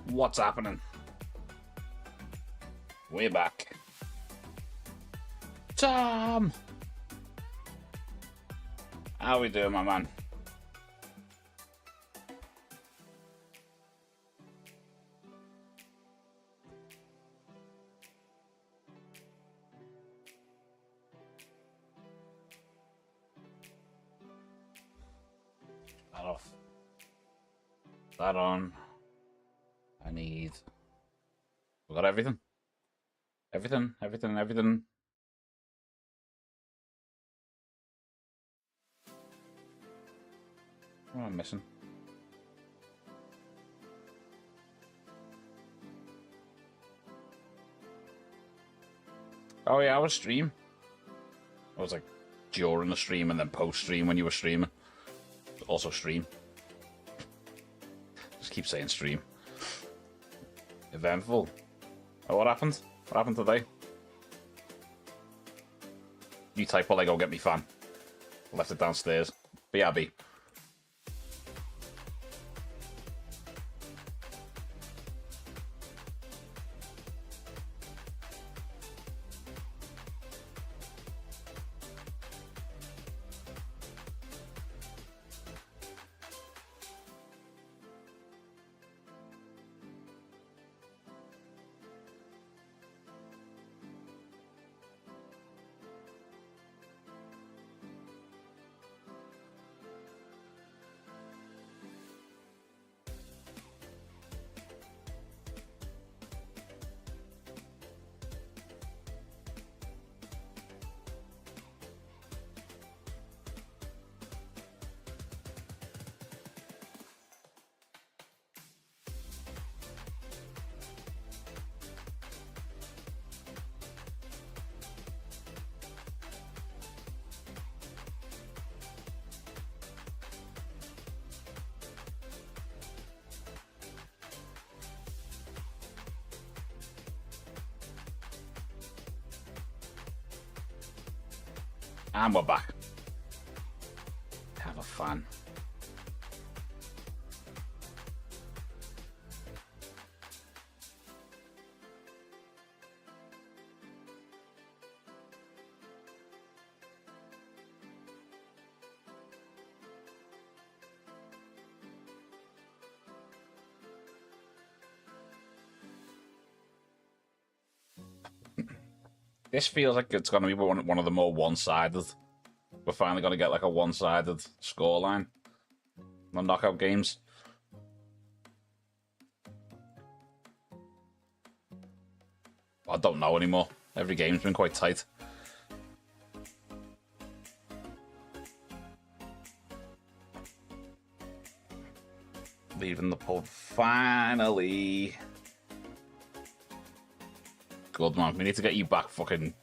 What's happening? Way back. Tom! How we doing, my man? That off. That on. I need... We got everything? Everything. What am I missing? Oh yeah, I was stream. I was like during the stream and then post stream when you were streaming. Also stream. Just keep saying stream. Eventful. Oh, what happened? What happened today? You type while I go get me fan. Left it downstairs. BRB. And we're back. Have a fun. This feels like it's going to be one of the more one-sided. We're finally going to get like a one-sided scoreline on knockout games. I don't know anymore. Every game's been quite tight. Leaving the pub finally. Good man, we need to get you back fucking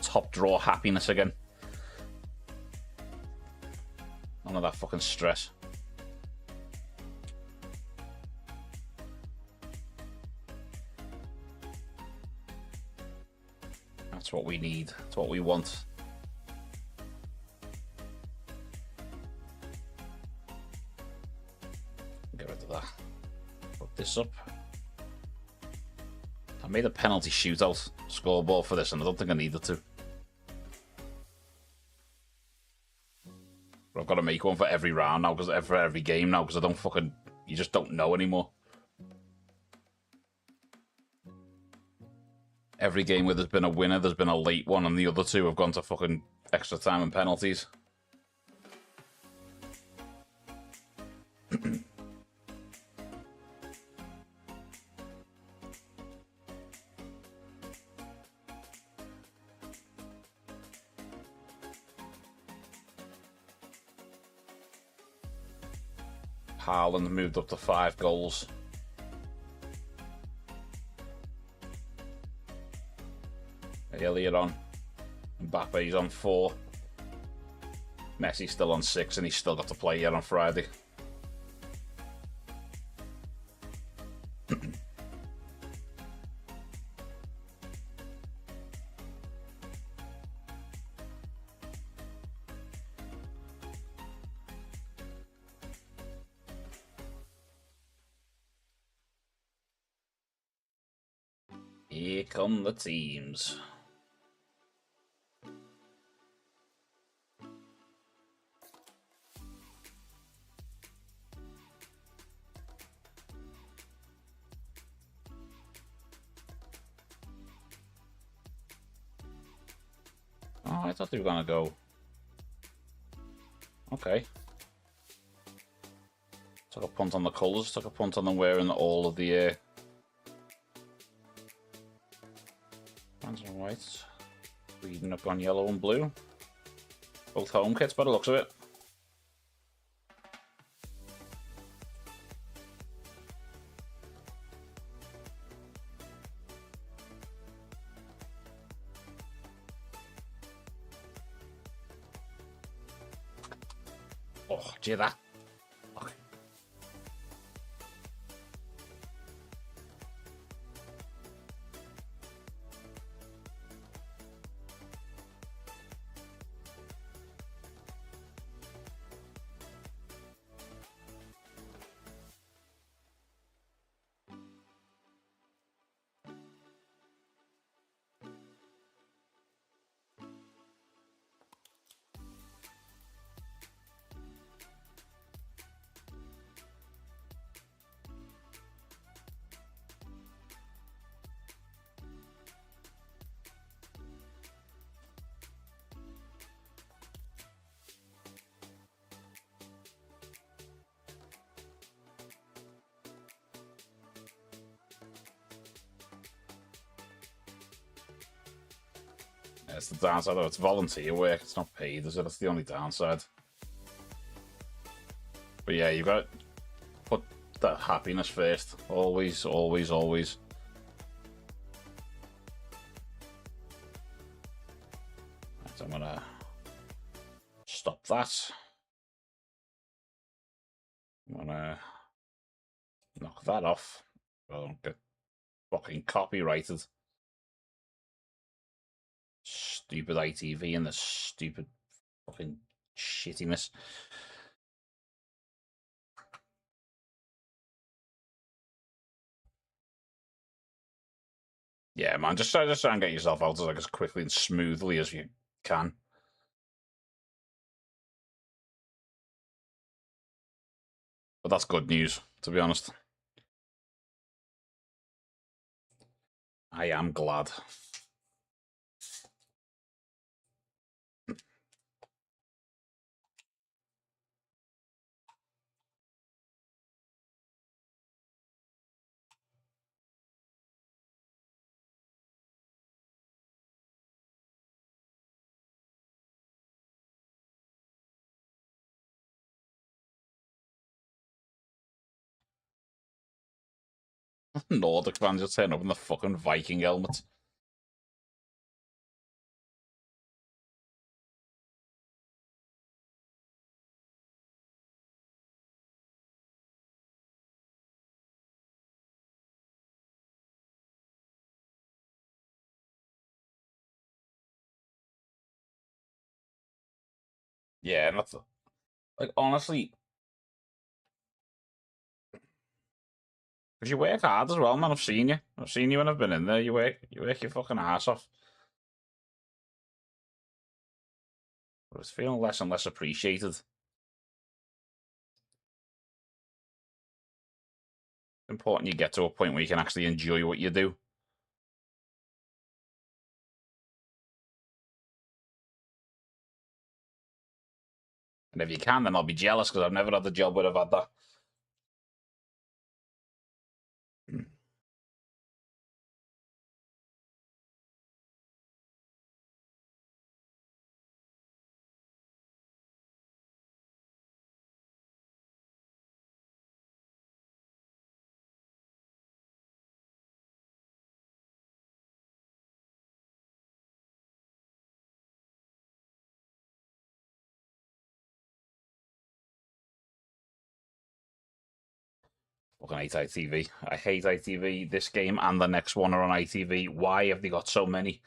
top draw happiness again. None of that fucking stress. That's what we need. That's what we want. Get rid of that. Put this up. I made a penalty shootout scoreboard for this and I don't think I needed to. But I've got to make one for every round now, because for every game now, because I don't fucking... You just don't know anymore. Every game where there's been a winner, there's been a late one, and the other two have gone to fucking extra time and penalties. Haaland moved up to 5 goals. Elliott on. Mbappe's on 4. Messi's still on 6 and he's still got to play yet on Friday. Here come the teams. Oh, I thought they were gonna go. Okay. Took a punt on the colours, took a punt on them wearing all of the orange and white. Reading up on yellow and blue. Both home kits by the looks of it. Oh, do you hear that? Okay. It's the downside though, it's volunteer work, it's not paid, is it? That's the only downside. But yeah, you got to put that happiness first. Always, always, always. Right, so I'm gonna stop that. I'm gonna knock that off. I don't get fucking copyrighted. Stupid ITV and the stupid fucking shittiness. Yeah, man, just try and get yourself out as quickly and smoothly as you can. But that's good news, to be honest. I am glad. Nordic fans just turn up in the fucking Viking helmet. Yeah, and that's like honestly, because you work hard as well, man. I've seen you. I've seen you when I've been in there. You work your fucking ass off. But it's feeling less and less appreciated. It's important you get to a point where you can actually enjoy what you do. And if you can, then I'll be jealous because I've never had the job where I've had that. Fucking hate ITV. I hate ITV. This game and the next one are on ITV. Why have they got so many?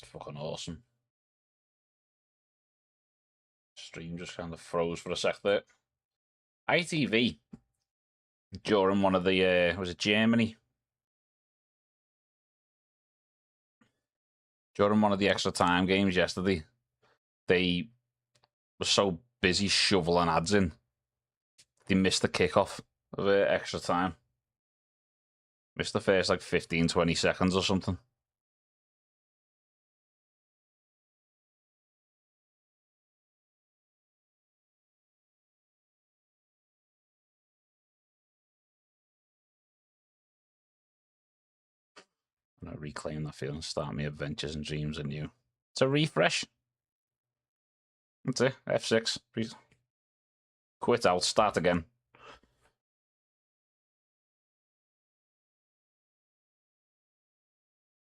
It's fucking awesome. Stream just kind of froze for a sec there. ITV during one of the was it Germany? During one of the extra time games yesterday, they were so busy shoveling ads in, they missed the kickoff of extra time. Missed the first like 15, 20 seconds or something. I'm gonna reclaim that feeling, start my adventures and dreams anew. It's a refresh. That's it. F6. Please. Quit out, start again.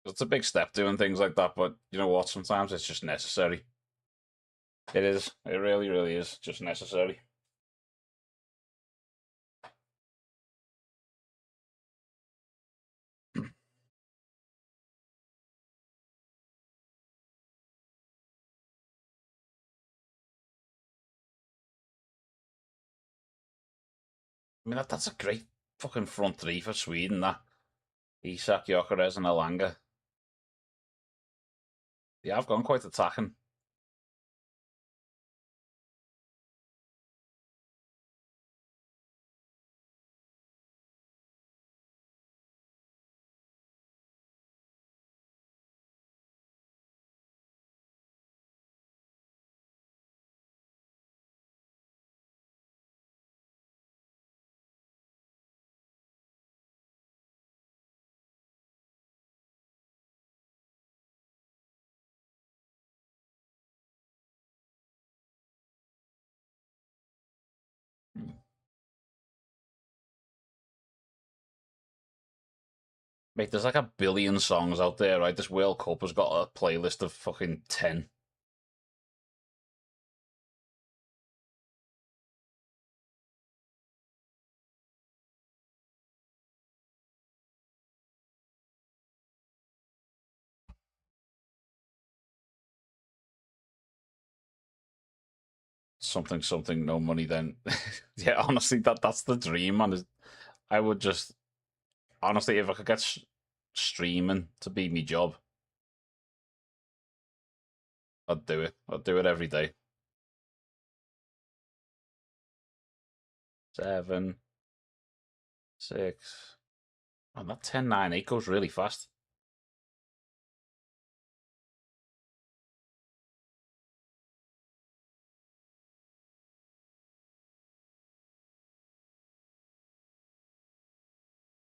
It's a big step doing things like that, but you know what? Sometimes it's just necessary. It is. It really, really is just necessary. I mean, that's a great fucking front three for Sweden, that. Isak, Gyökeres and Elanga. Yeah, I've gone quite attacking. Mate, there's like a billion songs out there, right? This World Cup has got a playlist of fucking 10. Something, something, no money then. Yeah, honestly, that's the dream, man. I would just, honestly, if I could get streaming to be my job, I'd do it. I'd do it every day. 7, 6. And that 10, 9, 8 goes really fast.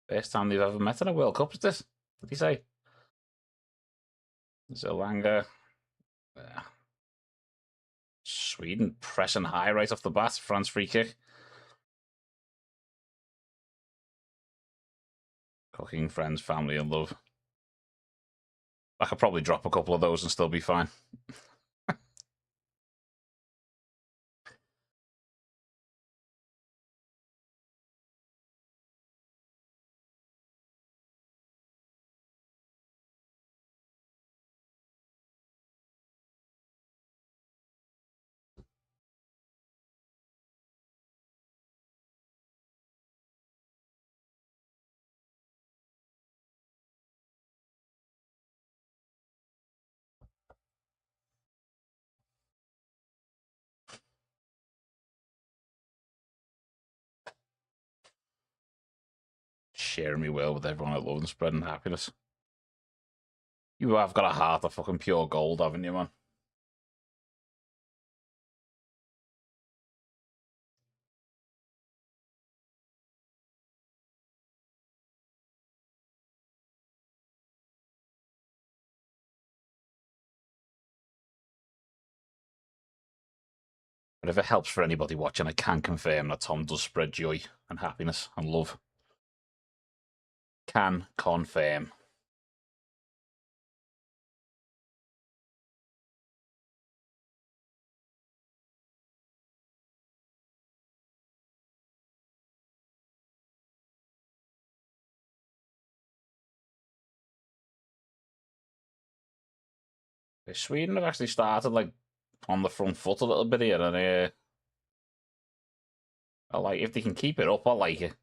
First time they've ever met in a World Cup, is this? What did he say? Zolanga. Sweden pressing high right off the bat. France free kick. Cooking, friends, family, and love. I could probably drop a couple of those and still be fine. Sharing me well with everyone I love and spreading happiness. You have got a heart of fucking pure gold, haven't you, man? But if it helps for anybody watching, I can confirm that Tom does spread joy and happiness and love. Can confirm. Sweden have actually started like on the front foot a little bit here, and I like if they can keep it up. I like it.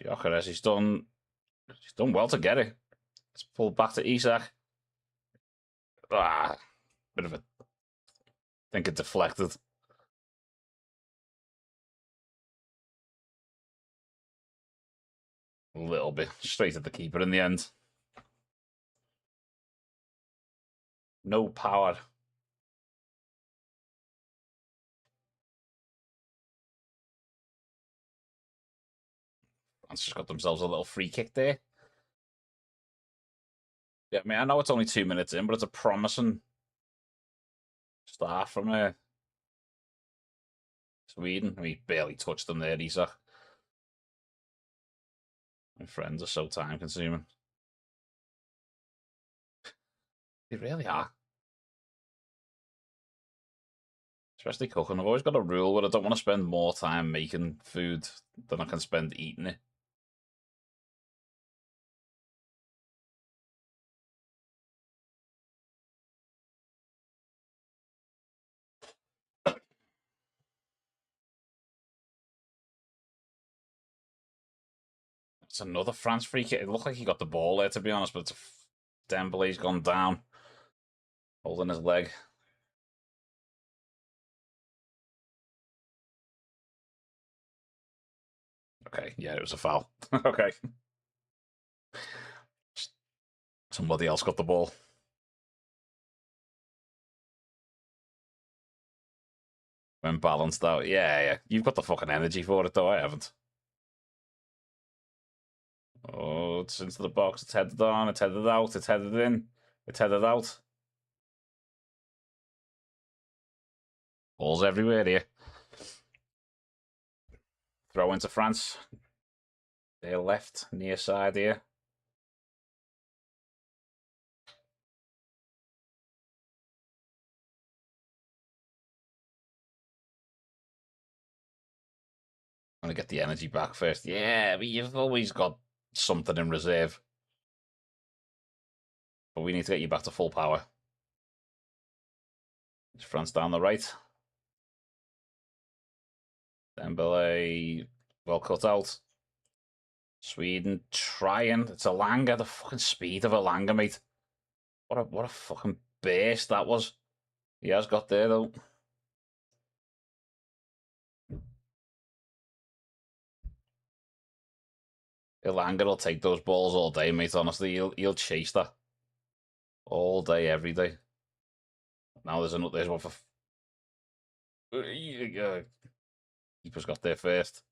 Gyökeres, he's done well to get it. Let's pull back to Isak. Ah, bit of a, I think it deflected. A little bit straight at the keeper in the end. No power. France just got themselves a little free kick there. Yeah, I mean, I know it's only 2 minutes in, but it's a promising start from Sweden. I mean, barely touched them there, Isak. My friends are so time consuming. They really are. Especially cooking. I've always got a rule where I don't want to spend more time making food than I can spend eating it. It's another France free kick. It looked like he got the ball there, to be honest, but Dembele's gone down, holding his leg. Okay, yeah, it was a foul. Okay. Somebody else got the ball. When balanced out. Yeah, yeah. You've got the fucking energy for it, though. I haven't. Oh, it's into the box. It's headed on. It's headed out. It's headed in. It's headed out. Balls everywhere here. Throw into France. Their left, near side here. I'm going to get the energy back first. Yeah, but you've always got something in reserve. But we need to get you back to full power. It's France down the right. Dembele, well cut out. Sweden trying. It's Elanga, the fucking speed of Elanga, mate. What a fucking burst that was. He has got there though. Elanga will take those balls all day, mate. Honestly, he'll chase that all day, every day. Now there's one for. Keeper's got there first.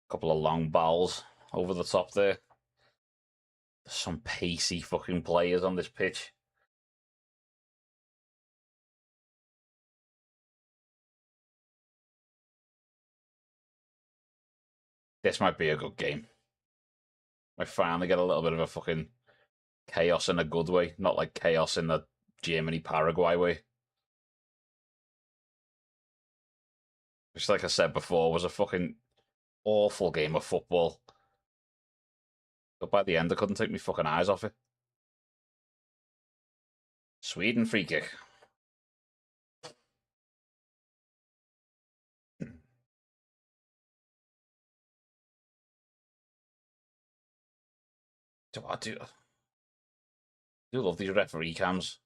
Couple of long balls over the top there. There's some pacey fucking players on this pitch. This might be a good game. I finally get a little bit of a fucking chaos in a good way, not like chaos in the Germany Paraguay way. Which, like I said before, was a fucking awful game of football. But by the end, I couldn't take my fucking eyes off it. Sweden free kick. I do love these referee cams.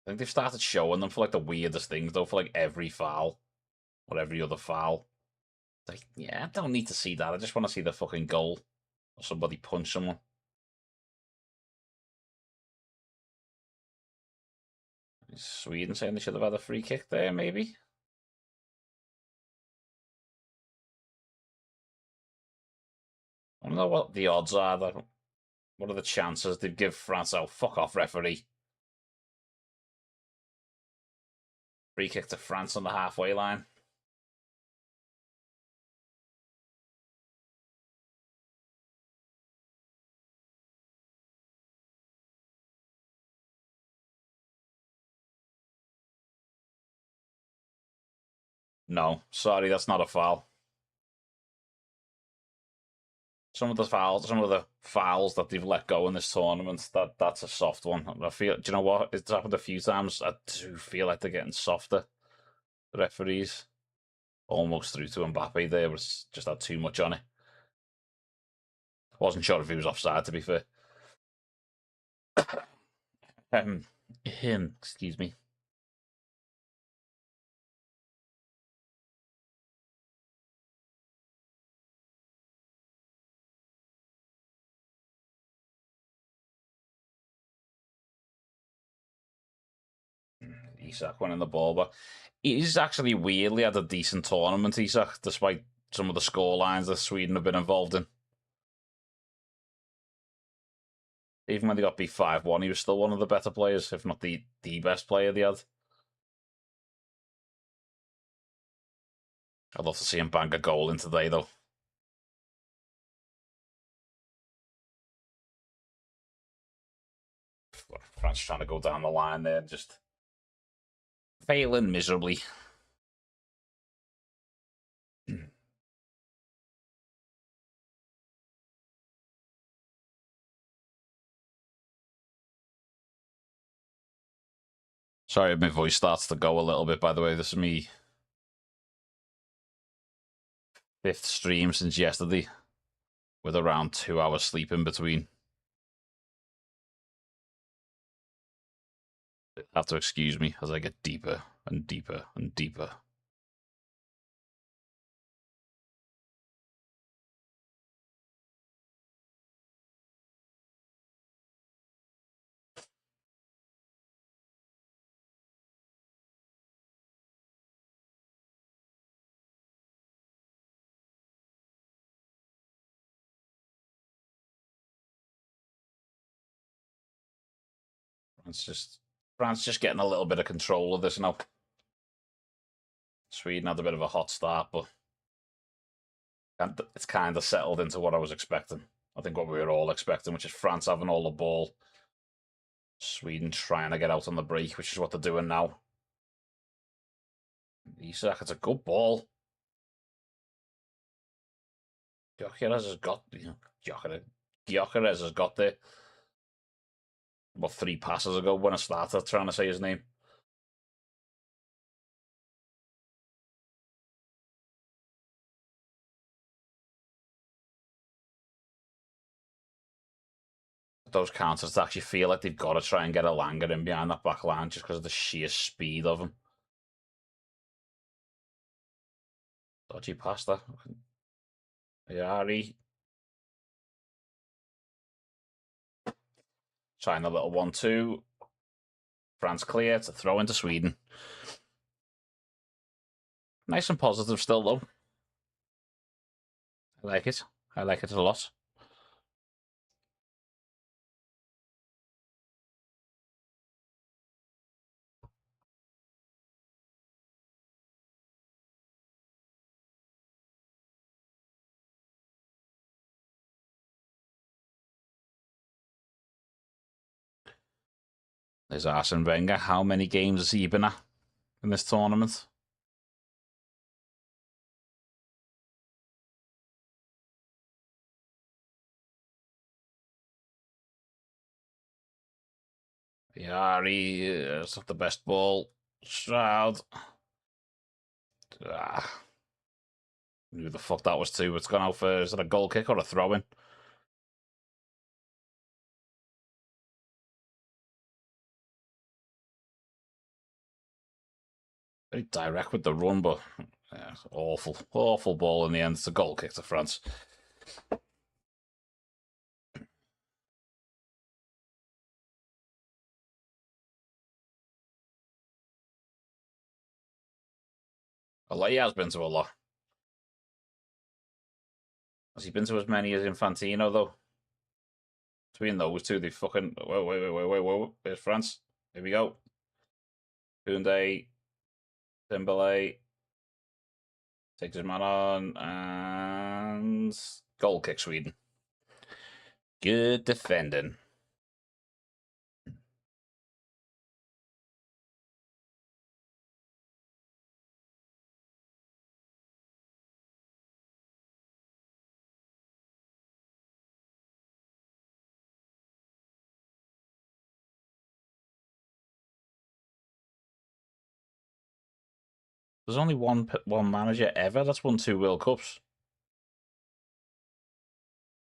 I think they've started showing them for like the weirdest things, though, for like every foul or every other foul. Like, yeah, I don't need to see that. I just want to see the fucking goal or somebody punch someone. Is Sweden saying they should have had a free kick there, maybe? I don't know what the odds are. What are the chances they'd give France out? Fuck off, referee. Free kick to France on the halfway line. No, sorry, that's not a foul. Some of the fouls that they've let go in this tournament, that's a soft one. I feel, do you know what? It's happened a few times. I do feel like they're getting softer. The referees almost through to Mbappe there, but it's just had too much on it. Wasn't sure if he was offside, to be fair. Excuse me. Isak winning the ball, but he's actually weirdly had a decent tournament, Isak, despite some of the score lines that Sweden have been involved in. Even when they got beat 5-1, he was still one of the better players, if not the best player they had. I'd love to see him bang a goal in today, though. France trying to go down the line there, just failing miserably. Sorry, my voice starts to go a little bit, by the way. This is me 5th stream since yesterday, with around 2 hours sleep in between. Have to excuse me as I get deeper and deeper and deeper. France just getting a little bit of control of this now. Sweden had a bit of a hot start, but it's kind of settled into what I was expecting. I think what we were all expecting, which is France having all the ball, Sweden trying to get out on the break, which is what they're doing now. Isak, it's a good ball. Gyökeres has got, Gyökeres has got there about 3 passes ago when I started trying to say his name. Those counters attacks, you feel like they've got to try and get a Langer in behind that back line just because of the sheer speed of him. Dodgy pasta. Yari. Trying a little 1-2. France clear to throw into Sweden. Nice and positive still, though. I like it. I like it a lot. There's Arsene Wenger. How many games has he been at in this tournament? Yari, it's not the best ball. Stroud. Who the fuck that was to? It's gone out for, is it a goal kick or a throw in? Very direct with the run, but awful, awful ball in the end. It's a goal kick to France. He has been to a lot. Has he been to as many as Infantino, though? Between those two, they fucking... Wait. There's France. Here we go. Koundé. Dembele. Takes his man on. And... goal kick, Sweden. Good defending. There's only one manager ever that's won 2 World Cups.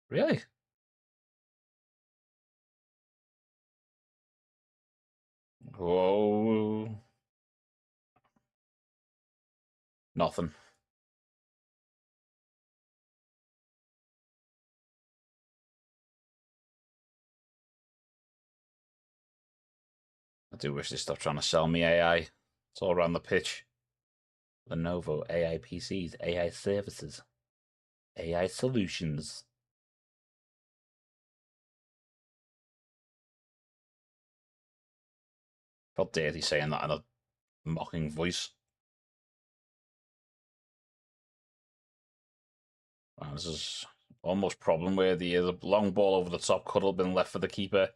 Really? Whoa. Nothing. I do wish they stopped trying to sell me AI. It's all around the pitch. Lenovo AI PCs, AI services, AI solutions. Felt dirty saying that in a mocking voice. Wow, this is almost problem where the long ball over the top could have been left for the keeper.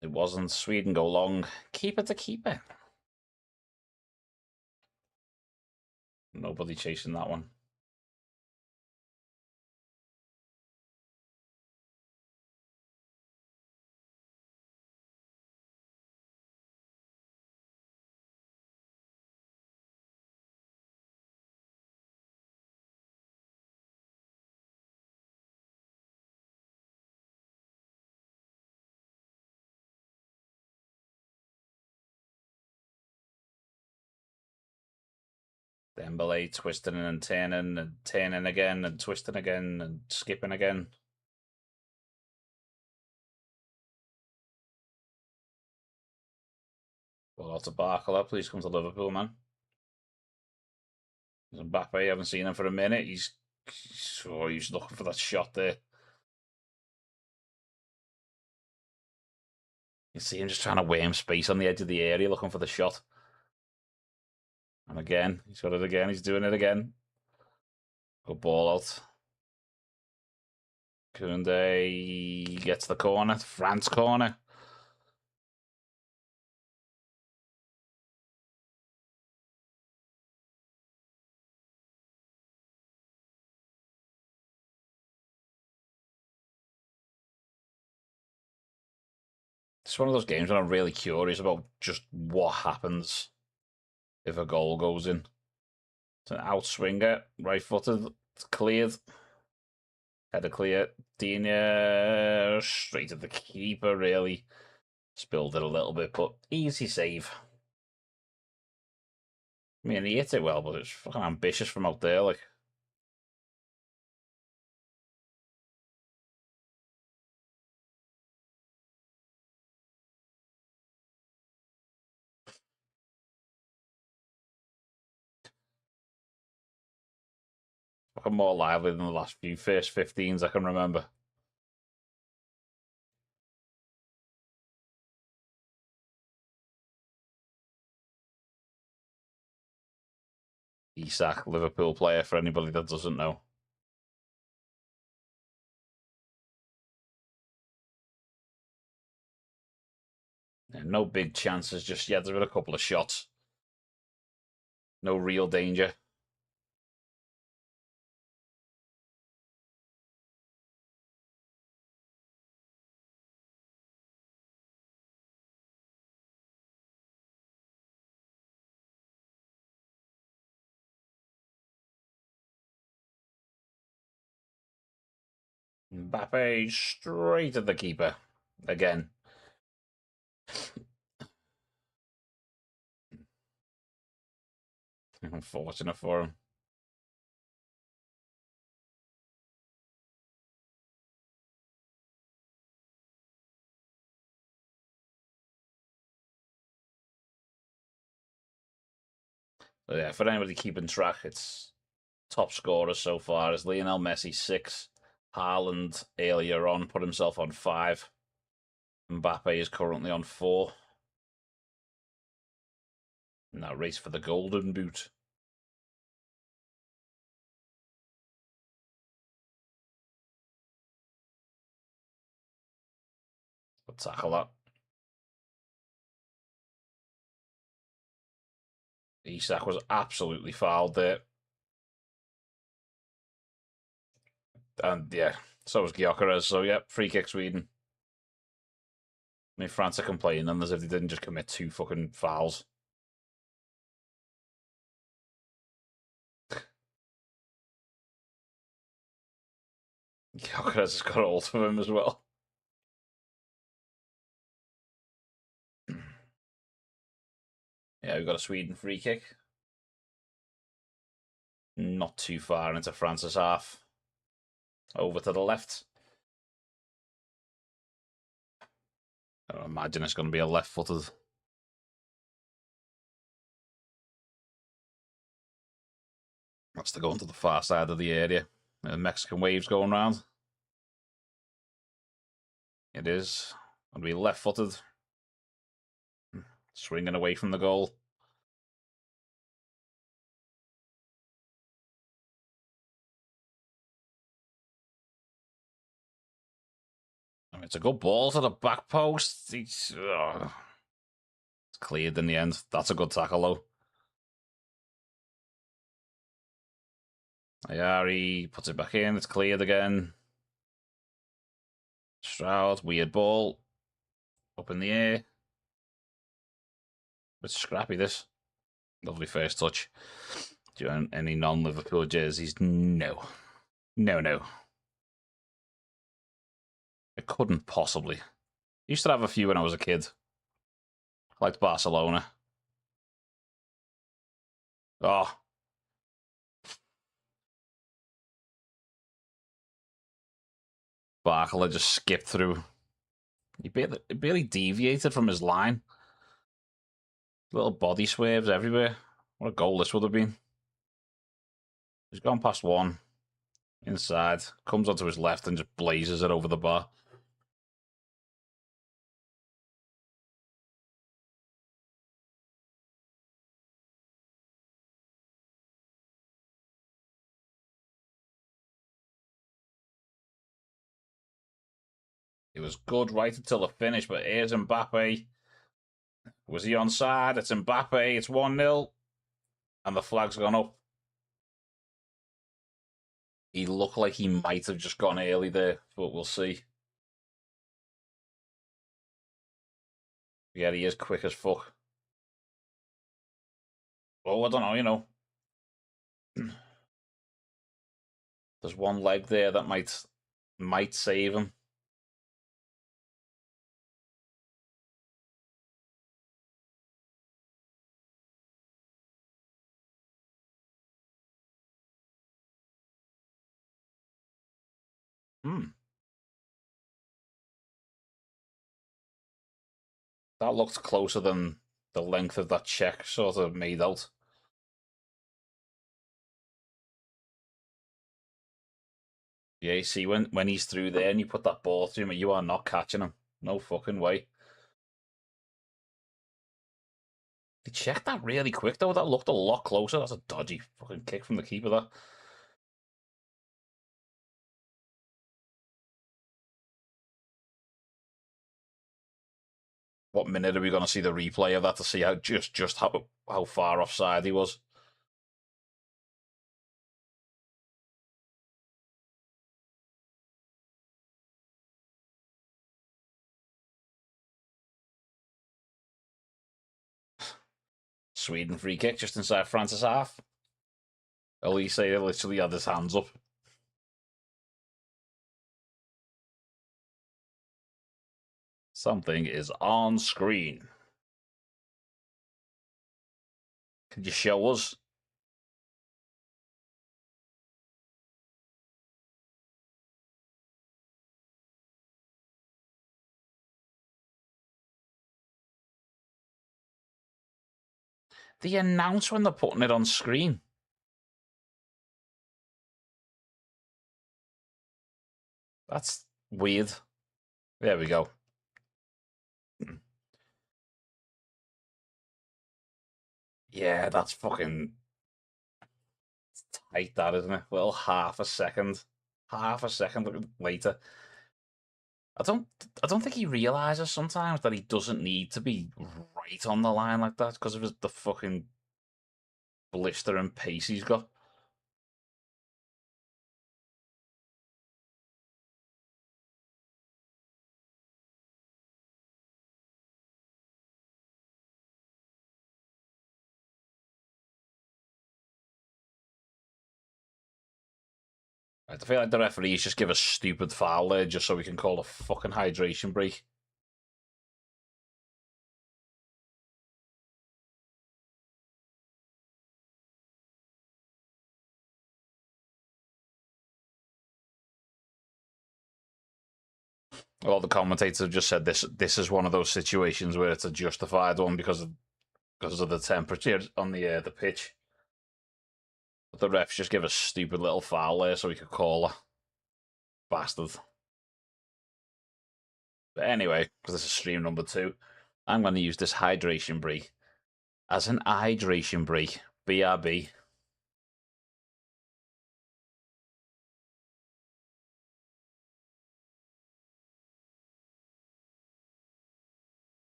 It wasn't. Sweden go long. Keeper to keeper. Nobody chasing that one. Dembele twisting and turning again and twisting again and skipping again. Well, out to Barcola. Please come to Liverpool, man. Mbappe, I haven't seen him for a minute. He's looking for that shot there. You see him just trying to worm space on the edge of the area, looking for the shot. And again, he's got it again. He's doing it again. Good ball out. Koundé gets the corner. France corner. It's one of those games when I'm really curious about just what happens if a goal goes in. It's an outswinger, right footed, it's cleared. Header clear. Dina straight at the keeper, really. Spilled it a little bit, but easy save. I mean, he hit it well, but it's fucking ambitious from out there, like. Fucking more lively than the last few first 15s I can remember. Isak, Liverpool player, for anybody that doesn't know. Yeah, no big chances just yet. There's been a couple of shots. No real danger. Mbappe straight at the keeper. Again. Unfortunate for him. But yeah, for anybody keeping track, it's top scorers so far is Lionel Messi 6. Haaland earlier on put himself on 5. Mbappe is currently on 4. And that race for the golden boot. But tackle that. Isak was absolutely fouled there. And yeah, so was Gyökeres. So yeah, free kick Sweden. I mean, France are complaining as if they didn't just commit 2 fucking fouls. Gyökeres has got hold of him as well. Yeah, we've got a Sweden free kick. Not too far into France's half. Over to the left. I don't imagine it's going to be a left-footed. That's to go into the far side of the area. The Mexican waves going round. It is. Going to be left-footed. Swinging away from the goal. I mean, it's a good ball to the back post. It's cleared in the end. That's a good tackle, though. Ayari puts it back in. It's cleared again. Stroud, weird ball. Up in the air. Bit scrappy, this. Lovely first touch. Do you own any non-Liverpool jerseys? No. No. It couldn't possibly. Used to have a few when I was a kid. Liked Barcelona. Oh. Barkley just skipped through. He barely deviated from his line. Little body swerves everywhere. What a goal this would have been. He's gone past one. Inside. Comes onto his left and just blazes it over the bar. It was good right until the finish, but here's Mbappe. Was he onside? It's Mbappe. It's 1-0. And the flag's gone up. He looked like he might have just gone early there, but we'll see. Yeah, he is quick as fuck. Oh, I don't know, There's one leg there that might save him. That looked closer than the length of that check sort of made out. Yeah, you see, when he's through there and you put that ball to him, you are not catching him. No fucking way. He checked that really quick, though. That looked a lot closer. That's a dodgy fucking kick from the keeper, that. What minute are we going to see the replay of that to see how just how far offside he was? Sweden free kick just inside France's half. Elise literally had his hands up. Something is on screen. Could you show us? They announce when they're putting it on screen. That's weird. There we go. Yeah, that's fucking tight, that, isn't it? Well, half a second later. I don't I don't think he realizes sometimes that he doesn't need to be right on the line like that because of the fucking blister and pace he's got. I feel like the referees just give a stupid foul there just so we can call a fucking hydration break. All the commentators have just said this is one of those situations where it's a justified one because of the temperature on the pitch. But the refs just give a stupid little foul there so we could call her. Bastard. But anyway, because this is stream number 2, I'm going to use this hydration break as an hydration break. BRB.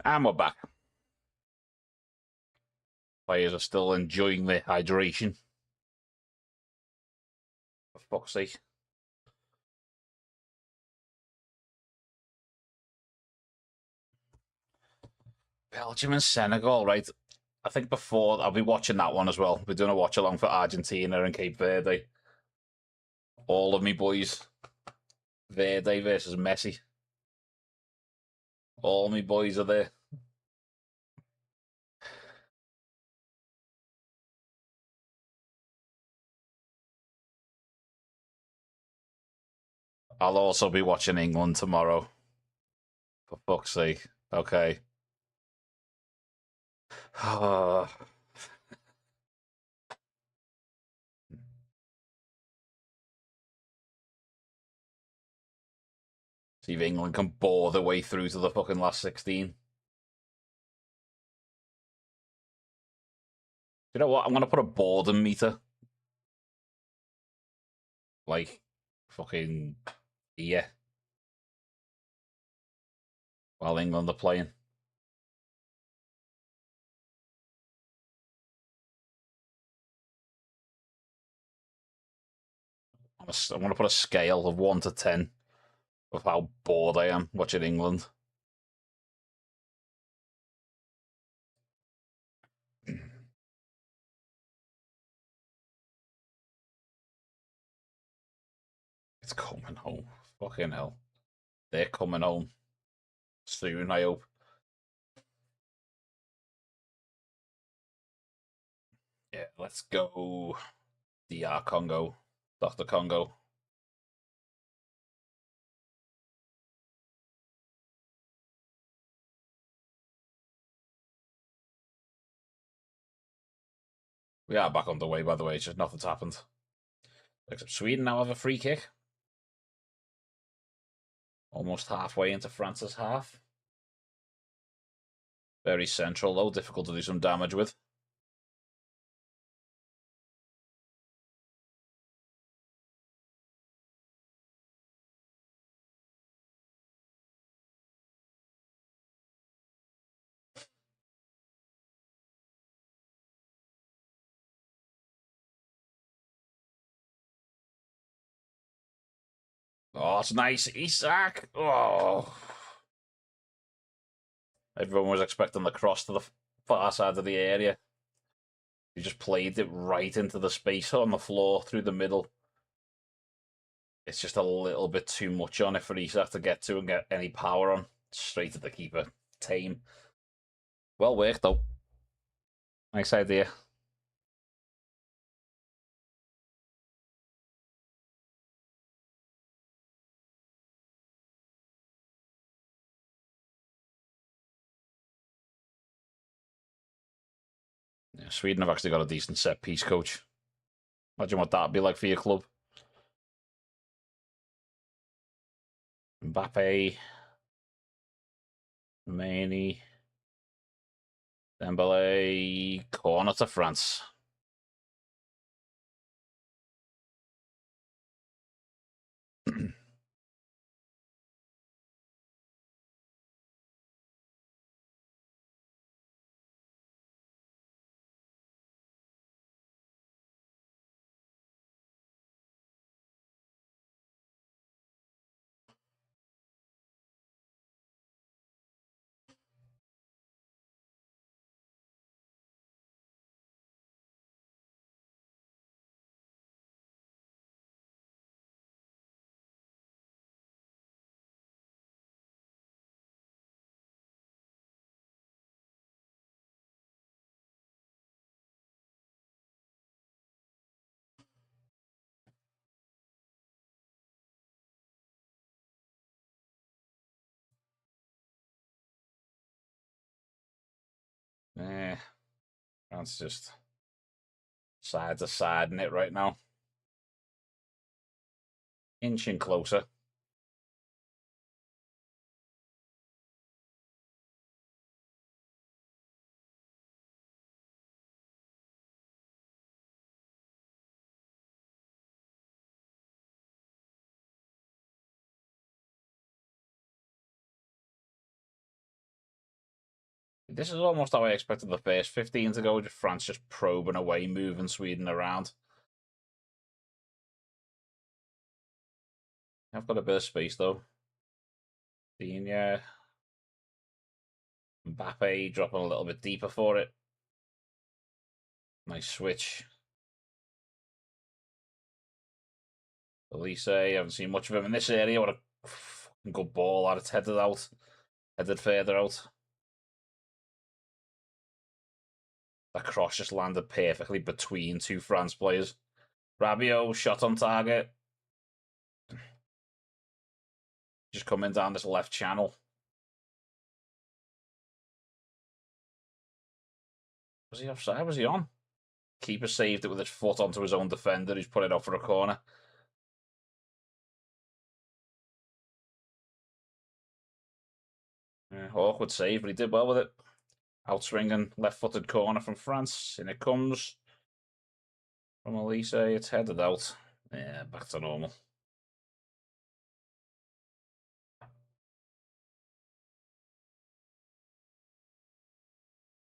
And we're back. Players are still enjoying the hydration. For fuck's sake. Belgium and Senegal, right? I think before I'll be watching that one as well. We're doing a watch along for Argentina and Cape Verde. All of me boys. Verde versus Messi. All me boys are there. I'll also be watching England tomorrow. For fuck's sake. Okay. See if England can bore their way through to the fucking last 16. You know what? I'm gonna put a boredom meter. Like, fucking, yeah. While England are playing. I'm gonna put a scale of 1 to 10 of how bored I am watching England. It's coming home. Fucking hell. They're coming home soon, I hope. Yeah, let's go. DR Congo. Dr. Congo. We are back on the way, by the way. It's just nothing's happened. Except Sweden now have a free kick. Almost halfway into France's half. Very central, though. Difficult to do some damage with. Oh, it's nice. Isak. Oh. Everyone was expecting the cross to the far side of the area. He just played it right into the space on the floor through the middle. It's just a little bit too much on it for Isak to get to and get any power on. Straight at the keeper. Tame. Well worked, though. Nice idea. Yeah, Sweden have actually got a decent set piece coach. Imagine what that'd be like for your club. Mbappe, Maney, Dembele, corner to France. France just side to side in it right now. Inching closer. This is almost how I expected the first 15 to go. Just France just probing away, moving Sweden around. I've got a bit of space though. Digne, Mbappe dropping a little bit deeper for it. Nice switch. Elise, I haven't seen much of him in this area. What a good ball out. It's headed out. Headed further out. That cross just landed perfectly between two France players. Rabiot, shot on target. Just coming down this left channel. Was he offside? Was he on? Keeper saved it with his foot onto his own defender, who's put it up for a corner. Yeah, awkward save, but he did well with it. Outswinging left-footed corner from France. And it comes from Elise. It's headed out. Yeah, back to normal.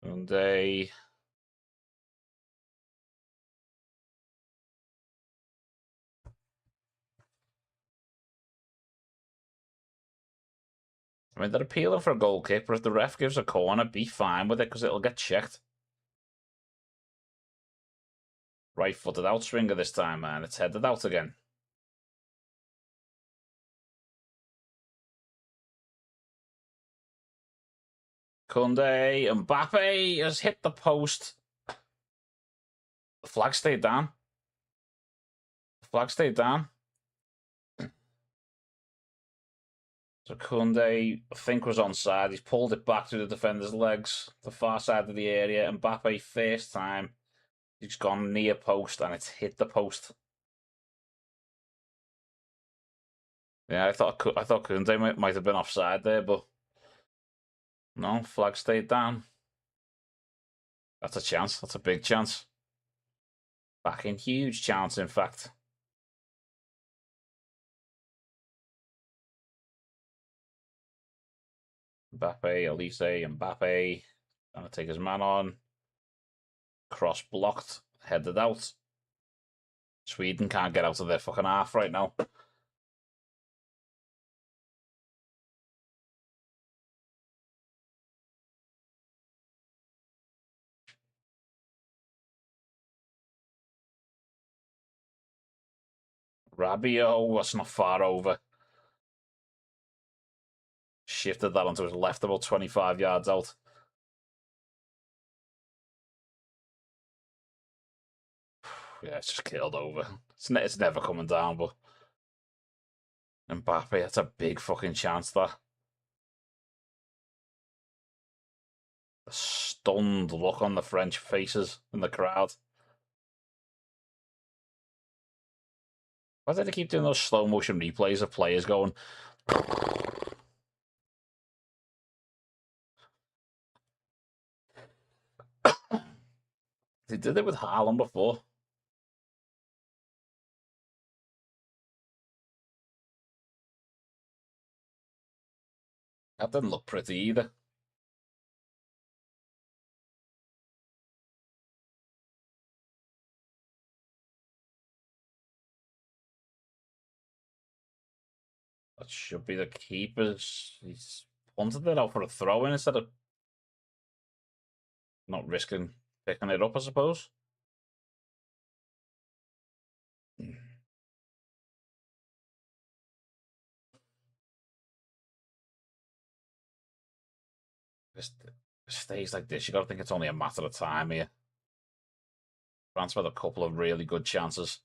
And they... I mean, they're appealing for a goal kick, but if the ref gives a corner, be fine with it, because it'll get checked. Right-footed outswinger this time, man. It's headed out again. Koundé, Mbappe has hit the post. The flag stayed down. The flag stayed down. So Koundé, I think, was onside. He's pulled it back through the defender's legs, the far side of the area. Mbappe, first time, he's gone near post and it's hit the post. Yeah, I thought Koundé might have been offside there, but no, flag stayed down. That's a chance. That's a big chance. Back in, huge chance, in fact. Mbappe, Elise, Mbappe. Trying to take his man on. Cross blocked. Headed out. Sweden can't get out of their fucking half right now. Rabiot, that's not far over. Shifted that onto his left about 25 yards out. Yeah, it's just killed over. It's never coming down, but Mbappe, that's a big fucking chance, that. stunned look on the French faces in the crowd. Why do they keep doing those slow motion replays of players going? They did it with Haaland before. That didn't look pretty either. That should be the keeper's. He's punted it out for a throw in instead of not risking picking it up, I suppose. This stays like this. You got to think it's only a matter of time here. France had a couple of really good chances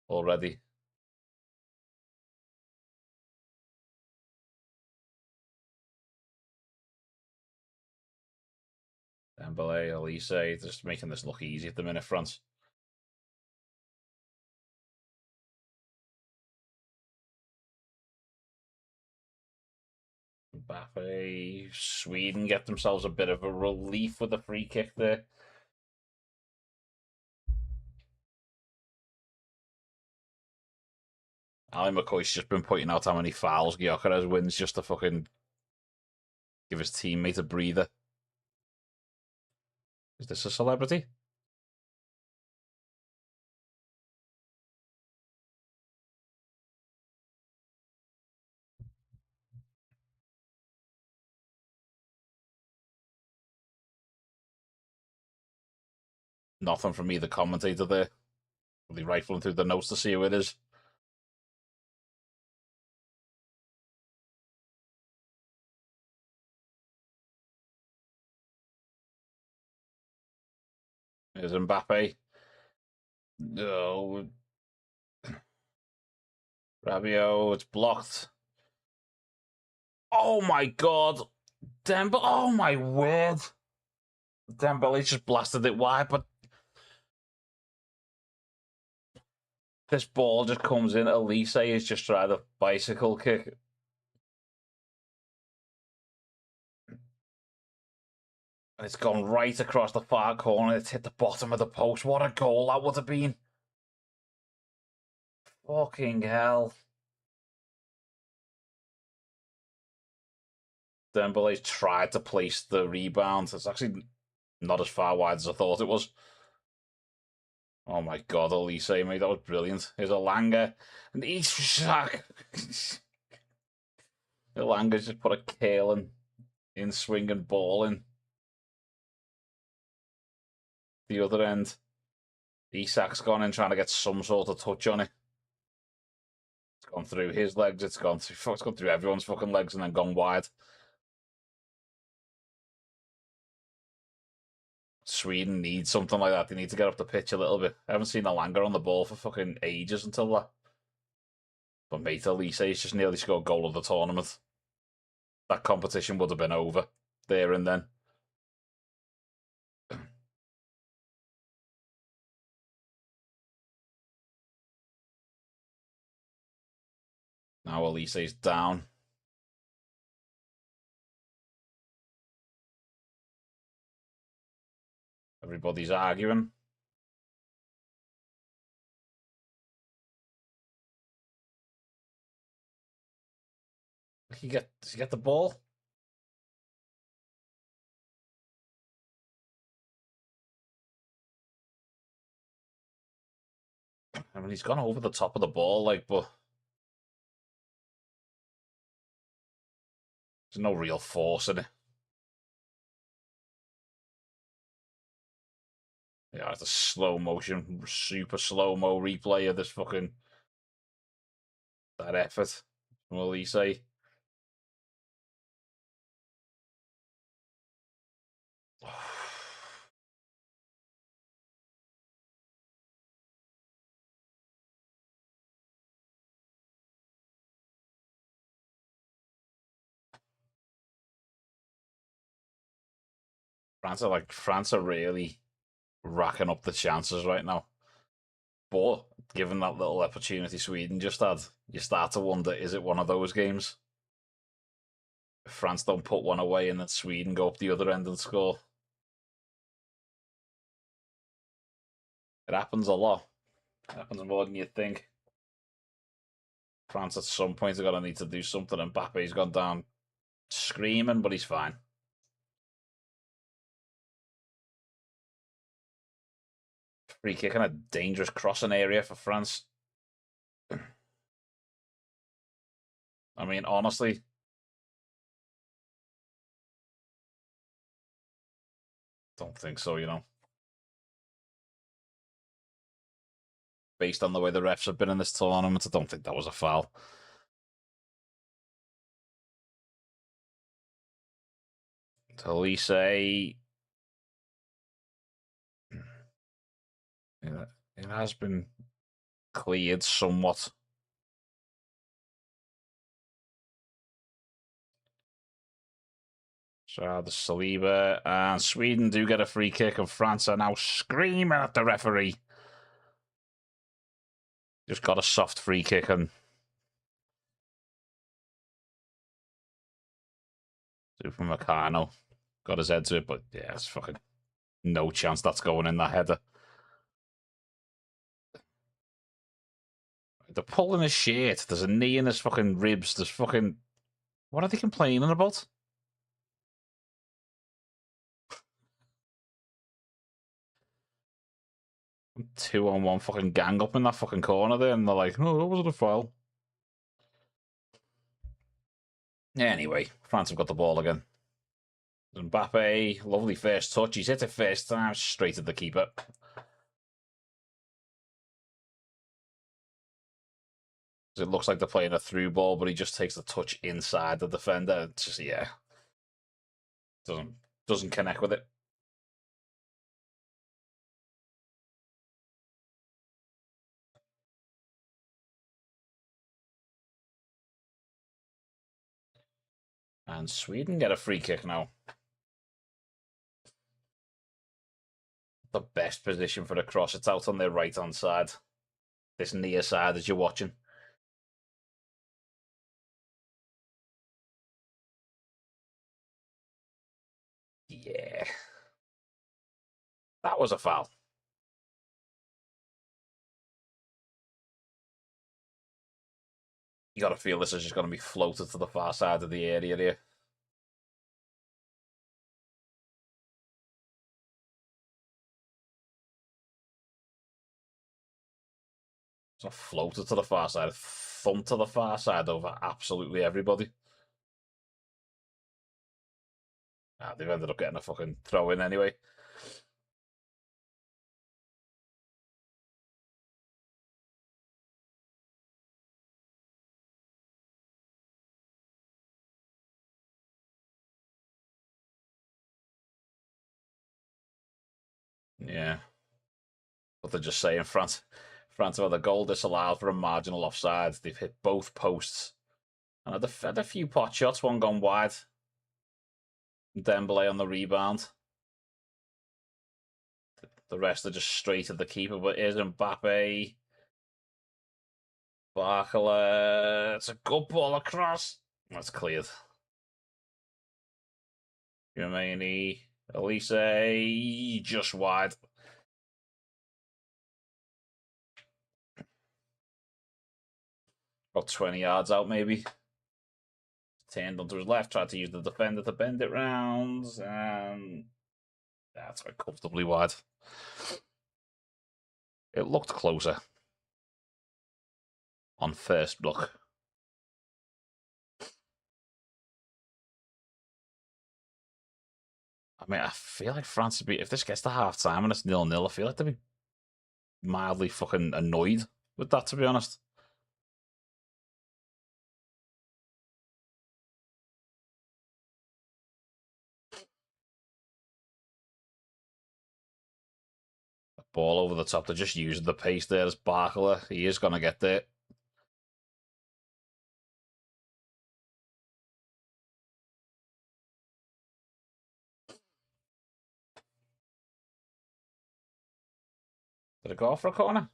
already. Dembele, Elise, just making this look easy at the minute, France. Mbappe, Sweden get themselves a bit of a relief with the free kick there. Ali McCoy's just been pointing out how many fouls Gyökeres wins just to fucking give his teammate a breather. Is this a celebrity? Nothing from either commentator there. Really rifling through the notes to see who it is. There's Mbappe. No. Rabiot, it's blocked. Oh my god. Dembele. Oh my word. Dembele just blasted it wide, but this ball just comes in. Elise is just tried a bicycle kick. And it's gone right across the far corner. It's hit the bottom of the post. What a goal that would have been. Fucking hell. Dembele tried to place the rebound. It's actually not as far wide as I thought it was. Oh my god, Elise, mate, that was brilliant. Here's Elanga. And he's Elanga's just put a curling in swinging ball in the other end. Isak's gone in trying to get some sort of touch on it. It's gone through his legs, it's gone through everyone's fucking legs and then gone wide. Sweden needs something like that. They need to get up the pitch a little bit. I haven't seen Elanga on the ball for fucking ages until that. But mate, Elise's just nearly scored goal of the tournament. That competition would have been over there and then. Now Elise's down. Everybody's arguing. Does he get the ball? I mean, he's gone over the top of the ball, like, but there's no real force in it. Yeah, it's a slow motion, super slow mo replay of this fucking that effort from Elise. France are really racking up the chances right now. But given that little opportunity Sweden just had, you start to wonder, is it one of those games? If France don't put one away and then Sweden go up the other end and score. It happens a lot. It happens more than you think. France at some point are going to need to do something, and Mbappe's gone down screaming, but he's fine. Free kick in a dangerous crossing area for France. I mean, honestly, don't think so, Based on the way the refs have been in this tournament, I don't think that was a foul. Talise, it has been cleared somewhat. So the Saliba and Sweden do get a free kick, and France are now screaming at the referee. Just got a soft free kick, and Super Meccano got his head to it, but yeah, it's fucking no chance that's going in that header. They're pulling his shirt. There's a knee in his fucking ribs. There's fucking. What are they complaining about? Two on one fucking gang up in that fucking corner there, and they're like, "No, that wasn't a foul." Anyway, France have got the ball again. Mbappe, lovely first touch. He's hit it first time, straight at the keeper. It looks like they're playing a through ball, but he just takes the touch inside the defender. It's just, yeah, doesn't connect with it. And Sweden get a free kick now. The best position for the cross. It's out on their right hand side. This near side as you're watching. Yeah. That was a foul. You got to feel this is just going to be floated to the far side of the area here. It's not floated to the far side, thumped to the far side over absolutely everybody. They've ended up getting a fucking throw in anyway. Yeah. But they're just saying France have had a goal disallowed for a marginal offside. They've hit both posts. And had a few pot shots, one gone wide. Dembele on the rebound. The rest are just straight at the keeper, but here's Mbappe. Barcola. It's a good ball across. That's cleared. Germany. Elise. Just wide. About 20 yards out, maybe. Turned onto his left, tried to use the defender to bend it round, and that's quite comfortably wide. It looked closer on first look. I mean, I feel like France would be, if this gets to half time and it's 0-0, I feel like they'd be mildly fucking annoyed with that, to be honest. Ball over the top. They're just using the pace there as Barcola. He is going to get there. Did it go for a corner?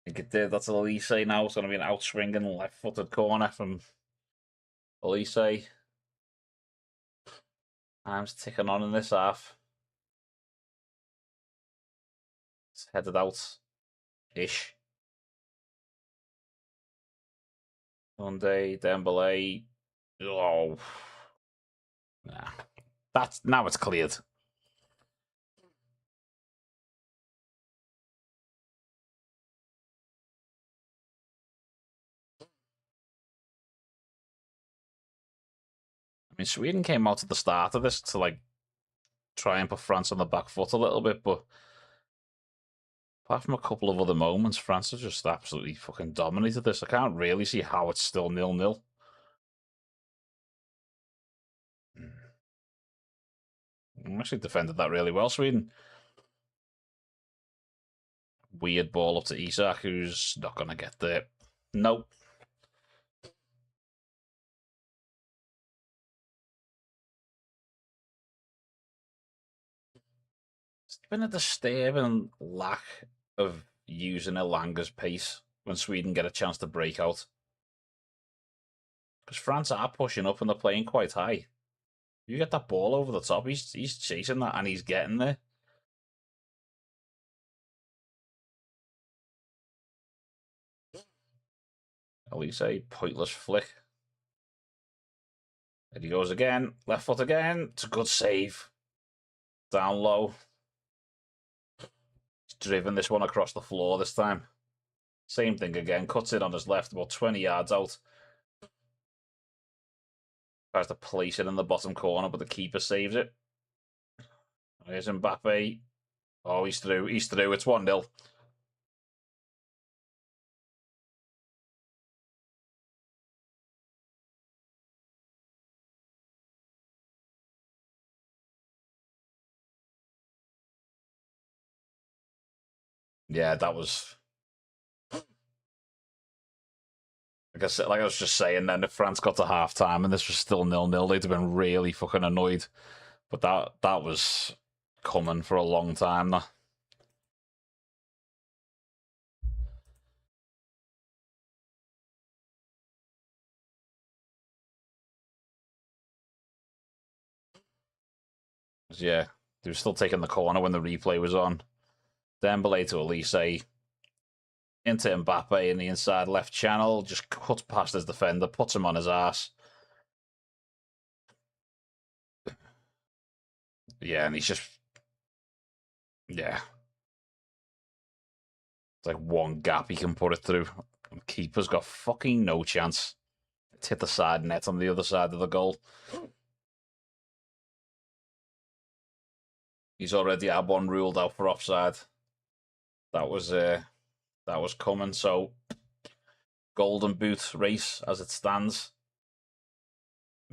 I think it did. That's Elise now. It's going to be an outswinging left-footed corner from Elise. Time's ticking on in this half. It's headed out-ish. Monday, Dembele. Oh. Nah. Now it's cleared. I mean, Sweden came out at the start of this to try and put France on the back foot a little bit, but apart from a couple of other moments, France have just absolutely fucking dominated this. I can't really see how it's still 0-0. Actually defended that really well, Sweden. Weird ball up to Isak, who's not going to get there. Nope. It's been a disturbing lack of using Elanga's pace when Sweden get a chance to break out. Because France are pushing up and they're playing quite high. You get that ball over the top, he's chasing that and he's getting there. At least a pointless flick. There he goes again. Left foot again. It's a good save. Down low. He's driven this one across the floor this time. Same thing again. Cuts in on his left, about 20 yards out. Tries to place it in the bottom corner, but the keeper saves it. There's Mbappe. Oh, he's through. He's through. It's 1-0. Yeah, that was. Like I was just saying, then if France got to half time and this was still 0-0, they'd have been really fucking annoyed. But that was coming for a long time now. Yeah, they were still taking the corner when the replay was on. Dembele to Elise. Into Mbappe in the inside left channel. Just cuts past his defender, puts him on his ass. Yeah, and he's just. Yeah. It's like one gap he can put it through. The keeper's got fucking no chance. It's hit the side net on the other side of the goal. He's already had one ruled out for offside. That was coming. So golden boot race as it stands.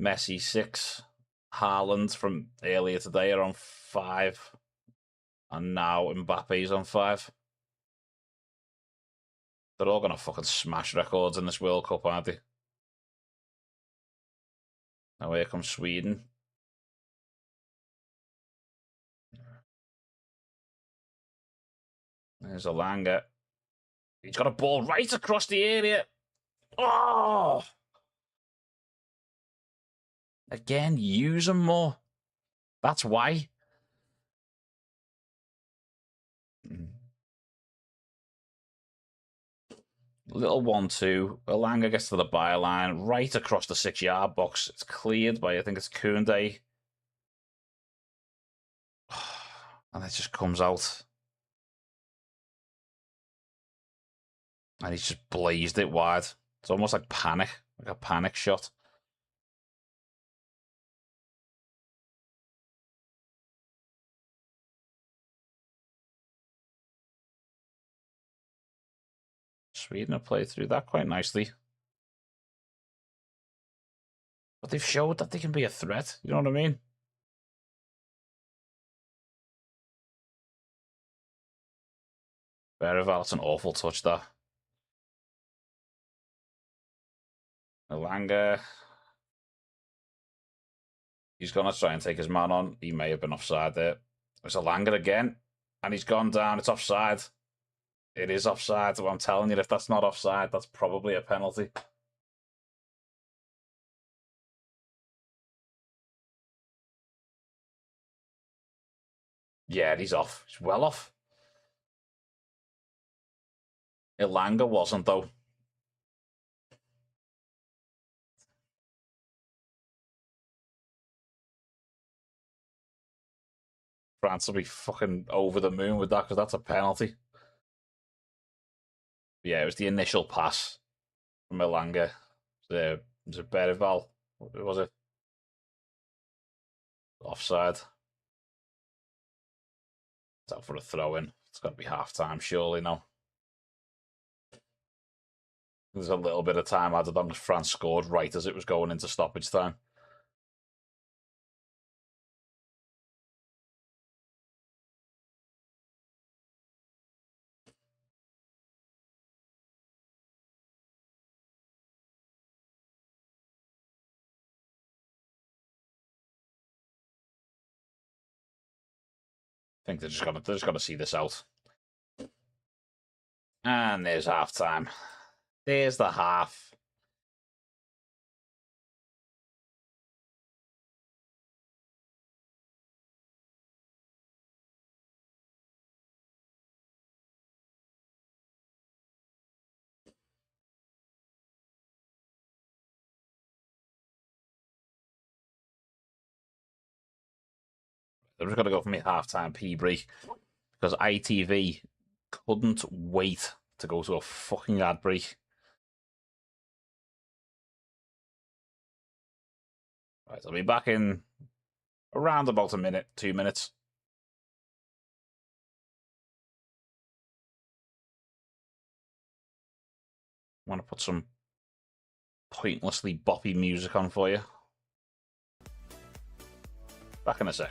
Messi 6, Haaland from earlier today are on 5, and now Mbappe's on 5. They're all gonna fucking smash records in this World Cup, aren't they? Now here comes Sweden. There's Alanga. He's got a ball right across the area. Oh! Again, use him more. That's why. Little 1-2. Alanga gets to the byline, right across the 6-yard box. It's cleared by, I think it's Koundé. And it just comes out. And he's just blazed it wide. It's almost like panic, like a panic shot. Sweden have played through that quite nicely. But they've showed that they can be a threat. You know what I mean? Bereval, it's an awful touch, that. Alanga. He's going to try and take his man on. He may have been offside there. It's a Langer again, and he's gone down. It's offside. It is offside. So I'm telling you, if that's not offside, that's probably a penalty. Yeah, he's off. He's well off. Elanga wasn't, though. France will be fucking over the moon with that because that's a penalty. Yeah, it was the initial pass from Elanga. Was it Berival? What was it? Offside. It's out for a throw in. It's got to be half time, surely, no. There's a little bit of time added on because France scored right as it was going into stoppage time. I think they're just gonna see this out. And there's half time. There's the half. I'm just gonna go for my half-time pee break because ITV couldn't wait to go to a fucking ad break. Right, I'll be back in around about a minute, 2 minutes. I want to put some pointlessly boppy music on for you. Back in a sec.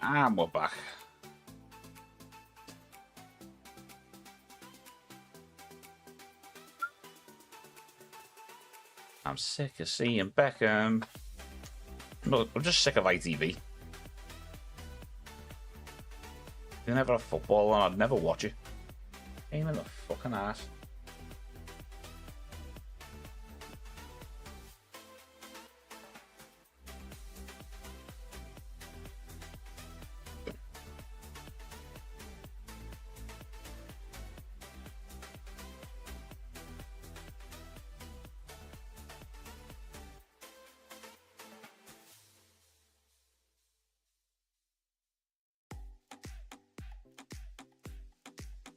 And we're back. I'm sick of seeing Beckham. No, I'm just sick of ITV. They never have football on, I'd never watch it. Aim in the fucking ass.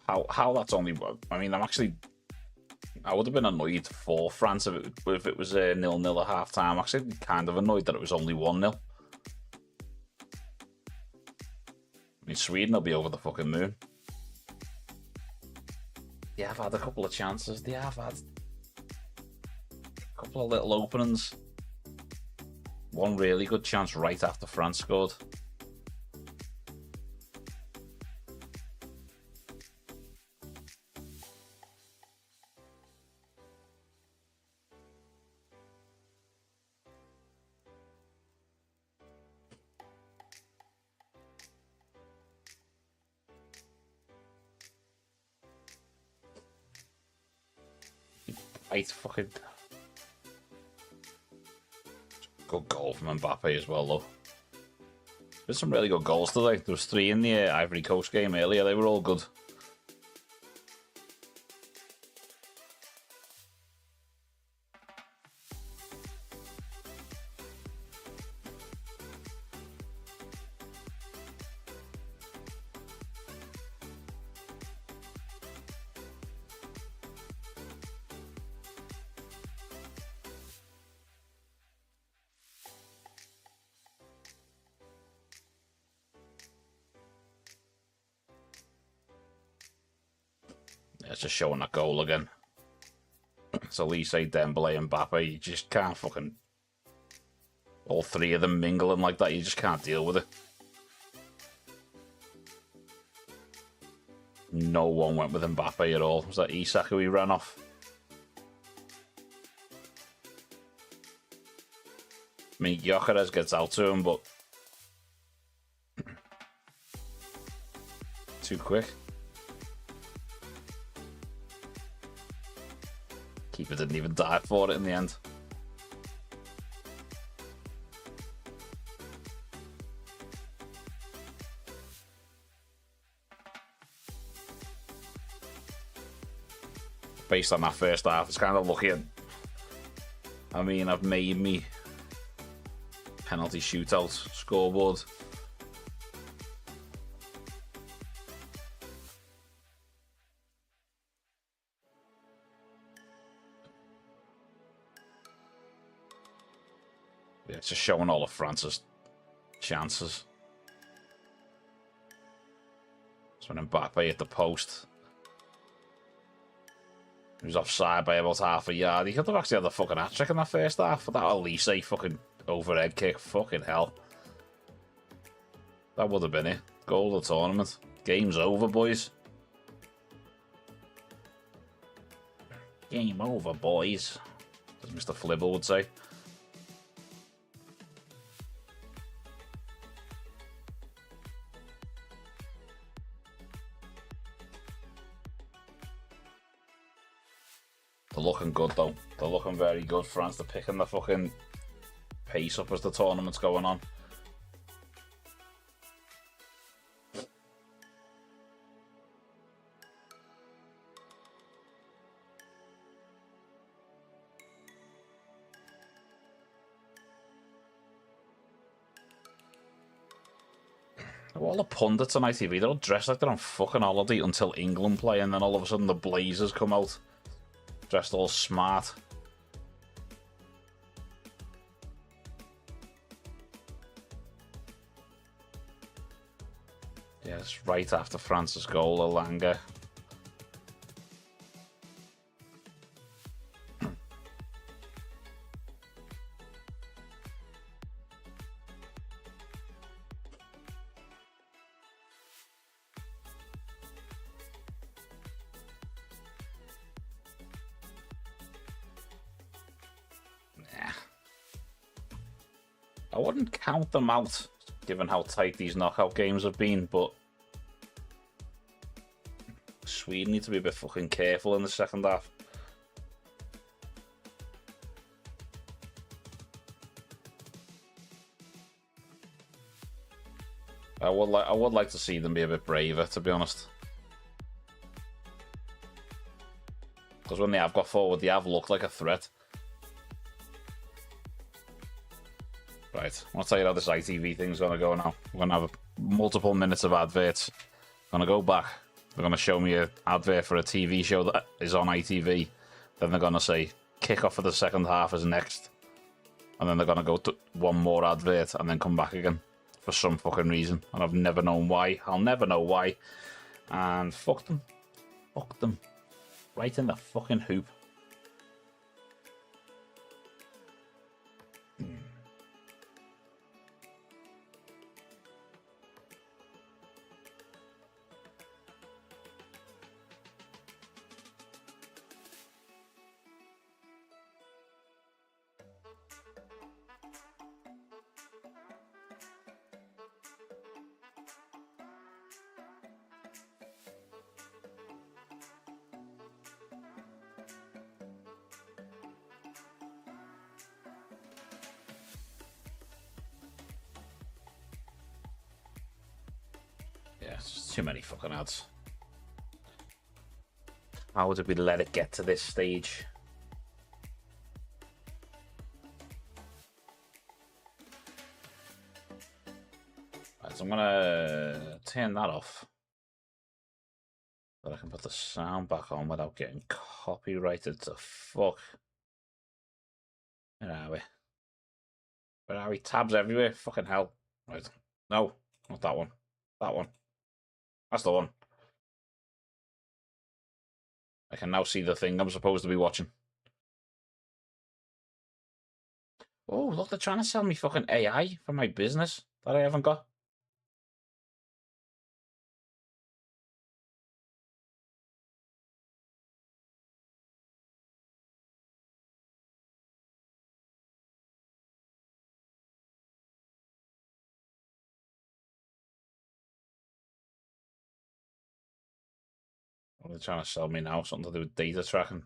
How that's only... I mean, I would have been annoyed for France if it was a 0-0 at half-time. I'm actually kind of annoyed that it was only 1-0. I mean, Sweden will be over the fucking moon. They have had a couple of chances. They have had a couple of little openings. One really good chance right after France scored. Right, fucking good goal from Mbappe as well, though. There's some really good goals today. There was 3 in the Ivory Coast game earlier. They were all good. It's just showing that goal again. It's Elise, Dembele, and Mbappe. You just can't fucking... All 3 of them mingling like that, you just can't deal with it. No one went with Mbappe at all. Was that Isak who he ran off? I mean, Gyökeres gets out to him, but... too quick. Keeper didn't even die for it in the end. Based on that first half, it's kind of looking... I mean, I've made me penalty shootout scoreboard. Yeah, it's just showing all of France's chances. That's when Mbappe hit the post. He was offside by about half a yard. He could have actually had the fucking hat-trick in that first half. That Elise fucking overhead kick. Fucking hell. That would have been it. Goal of the tournament. Game's over, boys. Game over, boys. As Mr. Flibble would say. They're looking good, though. They're looking very good. France, they're picking the fucking pace up as the tournament's going on. All the pundits on ITV, they're all dressed like they're on fucking holiday until England play, and then all of a sudden the Blazers come out. Dressed all smart. Yeah, it's right after France's goal, Alanga. I wouldn't count them out, given how tight these knockout games have been, but Sweden need to be a bit fucking careful in the second half. I would like to see them be a bit braver, to be honest. Because when they have got forward, they have looked like a threat. Right, I'll tell you how this ITV thing's going to go now. We're going to have multiple minutes of adverts. Going to go back They're going to show me an advert for a TV show that is on ITV. Then they're going to say, kick off for the second half is next. And then they're going to go to one more advert and then come back again for some fucking reason. And I've never known why. I'll never know why. And fuck them. Fuck them. Right in the fucking hoop. Yeah, it's just too many fucking ads. How did we let it get to this stage? Right, so I'm gonna turn that off. But I can put the sound back on without getting copyrighted to fuck. Where are we? Where are we? Tabs everywhere. Fucking hell. Right. No, not that one. That one. That's the one. I can now see the thing I'm supposed to be watching. Oh, look, they're trying to sell me fucking AI for my business that I haven't got. What are they trying to sell me now? Something to do with data tracking.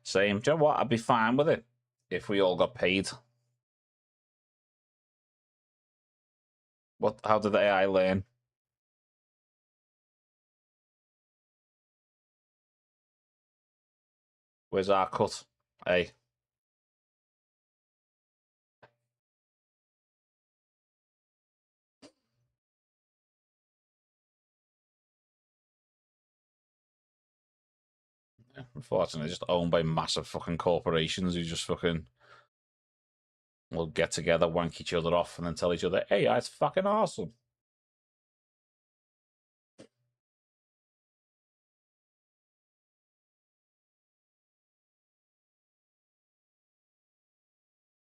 Same. Do you know what? I'd be fine with it if we all got paid. What? How did the AI learn? Where's our cut? Hey. Unfortunately, just owned by massive fucking corporations who just fucking will get together, wank each other off, and then tell each other, hey, it's fucking awesome.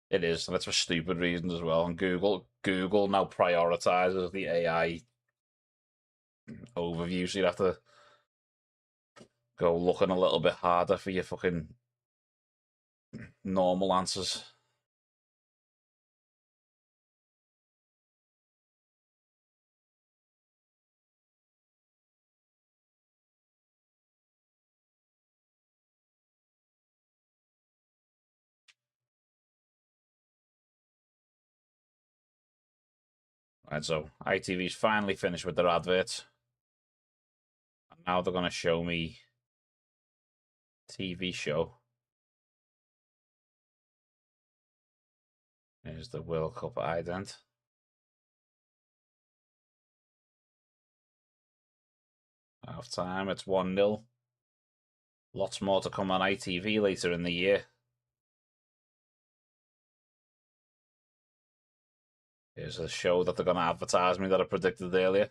It is, and that's for stupid reasons as well. And Google now prioritizes the AI overview, so you have to go looking a little bit harder for your fucking normal answers. Right, so ITV's finally finished with their adverts. And now they're going to show me TV show. Here's the World Cup ident. Half time, it's 1-0. Lots more to come on ITV later in the year. Here's a show that they're going to advertise me that I predicted earlier.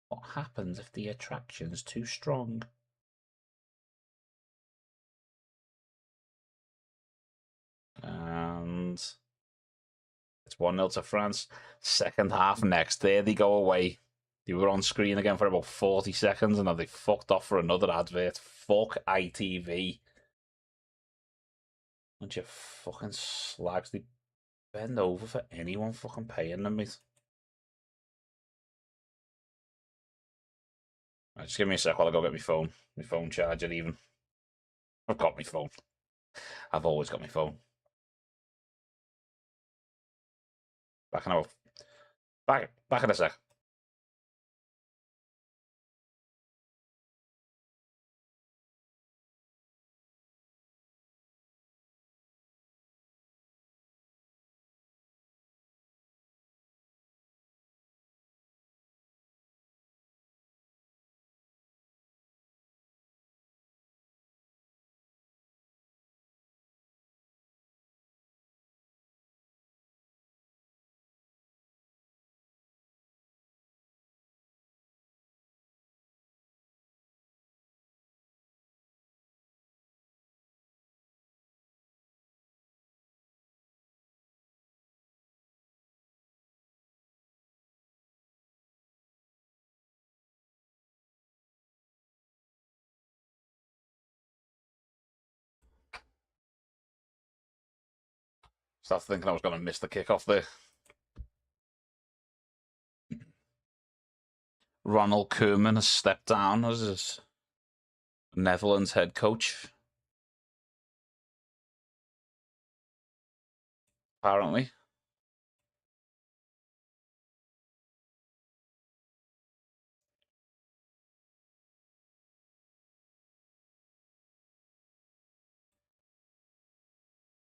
What happens if the attraction's too strong? And it's 1-0 to France. Second half next. There they go away. They were on screen again for about 40 seconds and now they fucked off for another advert. Fuck ITV. Bunch of fucking slags. They bend over for anyone fucking paying them, mate. Right, just give me a sec while I go get my phone. My phone charger even. I've got my phone. I've always got my phone. Back in a sec. Started thinking I was going to miss the kickoff there. Ronald Koeman has stepped down as his Netherlands head coach. Apparently.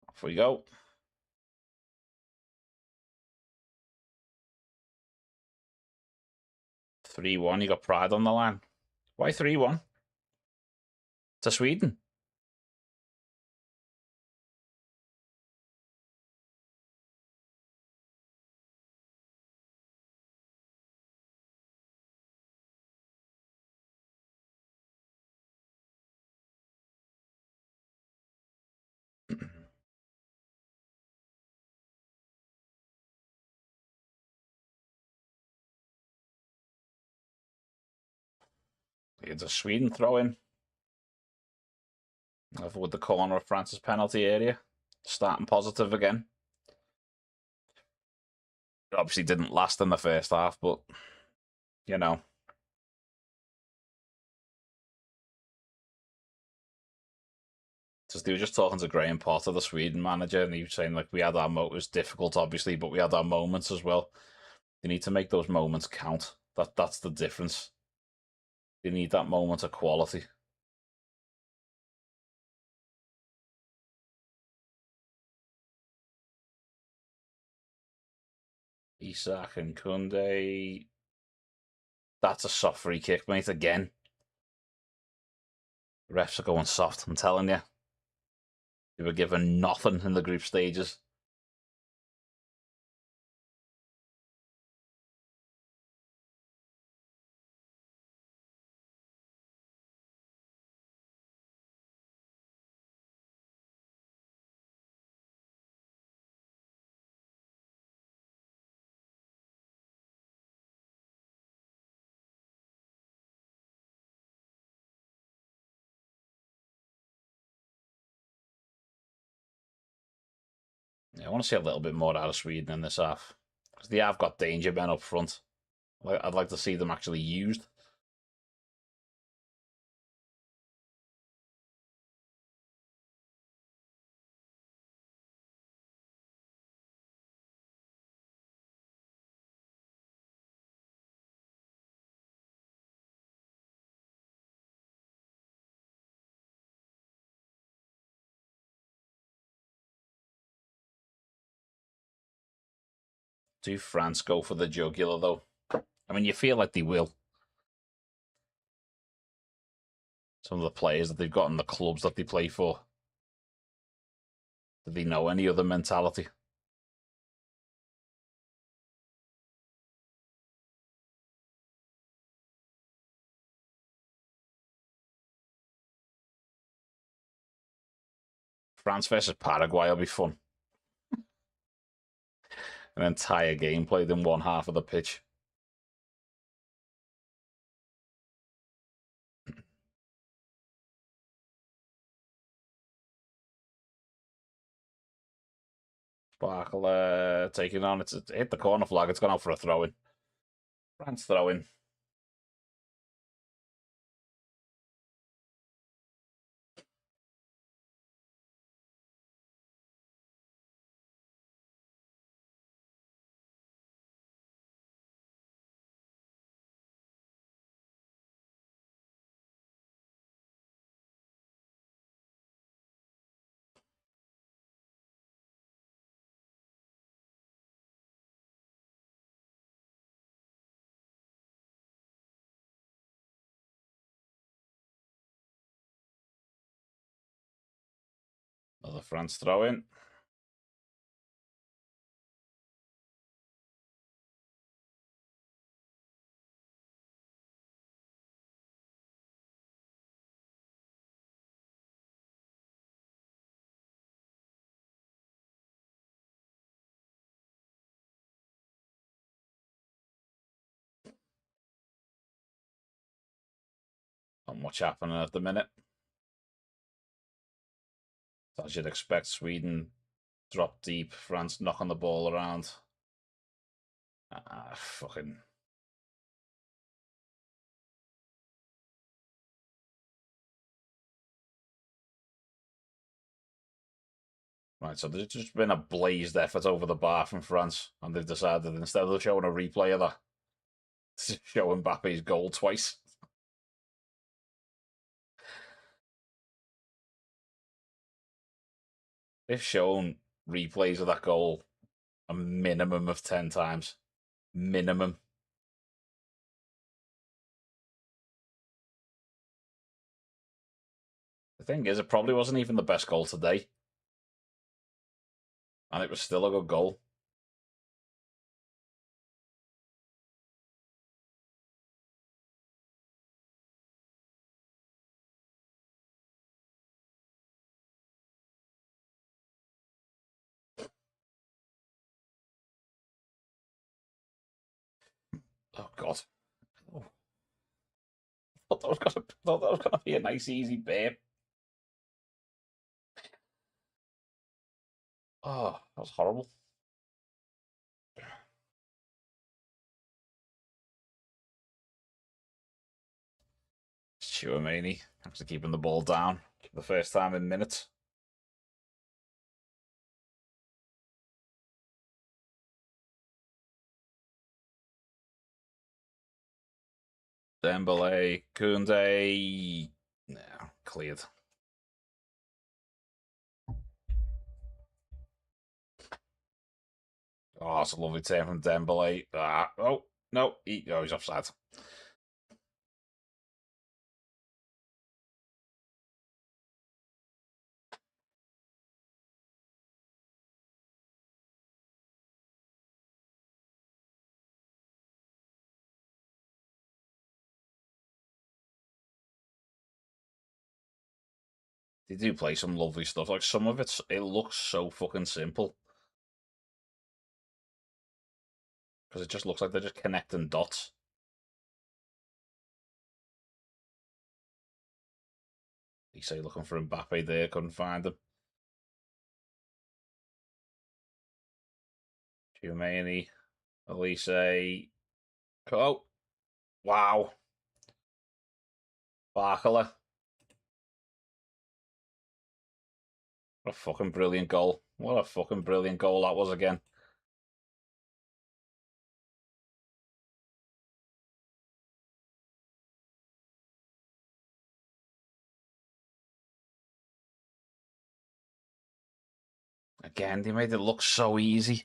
Off we go. 3-1. You got pride on the line. Why 3-1? To Sweden. It's a Sweden throw in. With the corner of France's penalty area. Starting positive again. It obviously didn't last in the first half, but you know. They were just talking to Graham Potter, the Sweden manager, and he was saying, like, we had our moments. It was difficult, obviously, but we had our moments as well. You need to make those moments count. That's the difference. You need that moment of quality. Isak and Kunde. That's a soft free kick, mate, again. The refs are going soft, I'm telling you. They were given nothing in the group stages. Yeah, I want to see a little bit more out of Sweden in this half. Because they have got danger men up front. I'd like to see them actually used. Do France go for the jugular, though? I mean, you feel like they will. Some of the players that they've got in the clubs that they play for. Do they know any other mentality? France versus Paraguay will be fun. An entire game played in one half of the pitch. Sparkle taking on. It's hit the corner flag. It's gone out for a throw in. France throw in. Another France throw in. Not much happening at the minute. As you'd expect, Sweden Drop deep. France knocking the ball around. Fucking. Right, so there's just been a blazed effort over the bar from France, and they've decided instead of showing a replay of that, to show Mbappe's goal twice. They've shown replays of that goal a minimum of 10 times. Minimum. The thing is, it probably wasn't even the best goal today. And it was still a good goal. Oh, God. Oh, thought that was gonna be a nice, easy burp. Oh, that was horrible. Chouameni actually keeping the ball down for the first time in minutes. Dembele, Koundé, no, cleared. Oh, it's a lovely turn from Dembele. Oh, no, he's offside. They do play some lovely stuff. Like some of it looks so fucking simple because it just looks like they're just connecting dots. You say looking for Mbappe there, couldn't find him. Tchouameni, Elise. Oh, wow. Barcola. What a fucking brilliant goal. What a fucking brilliant goal that was again. Again, they made it look so easy.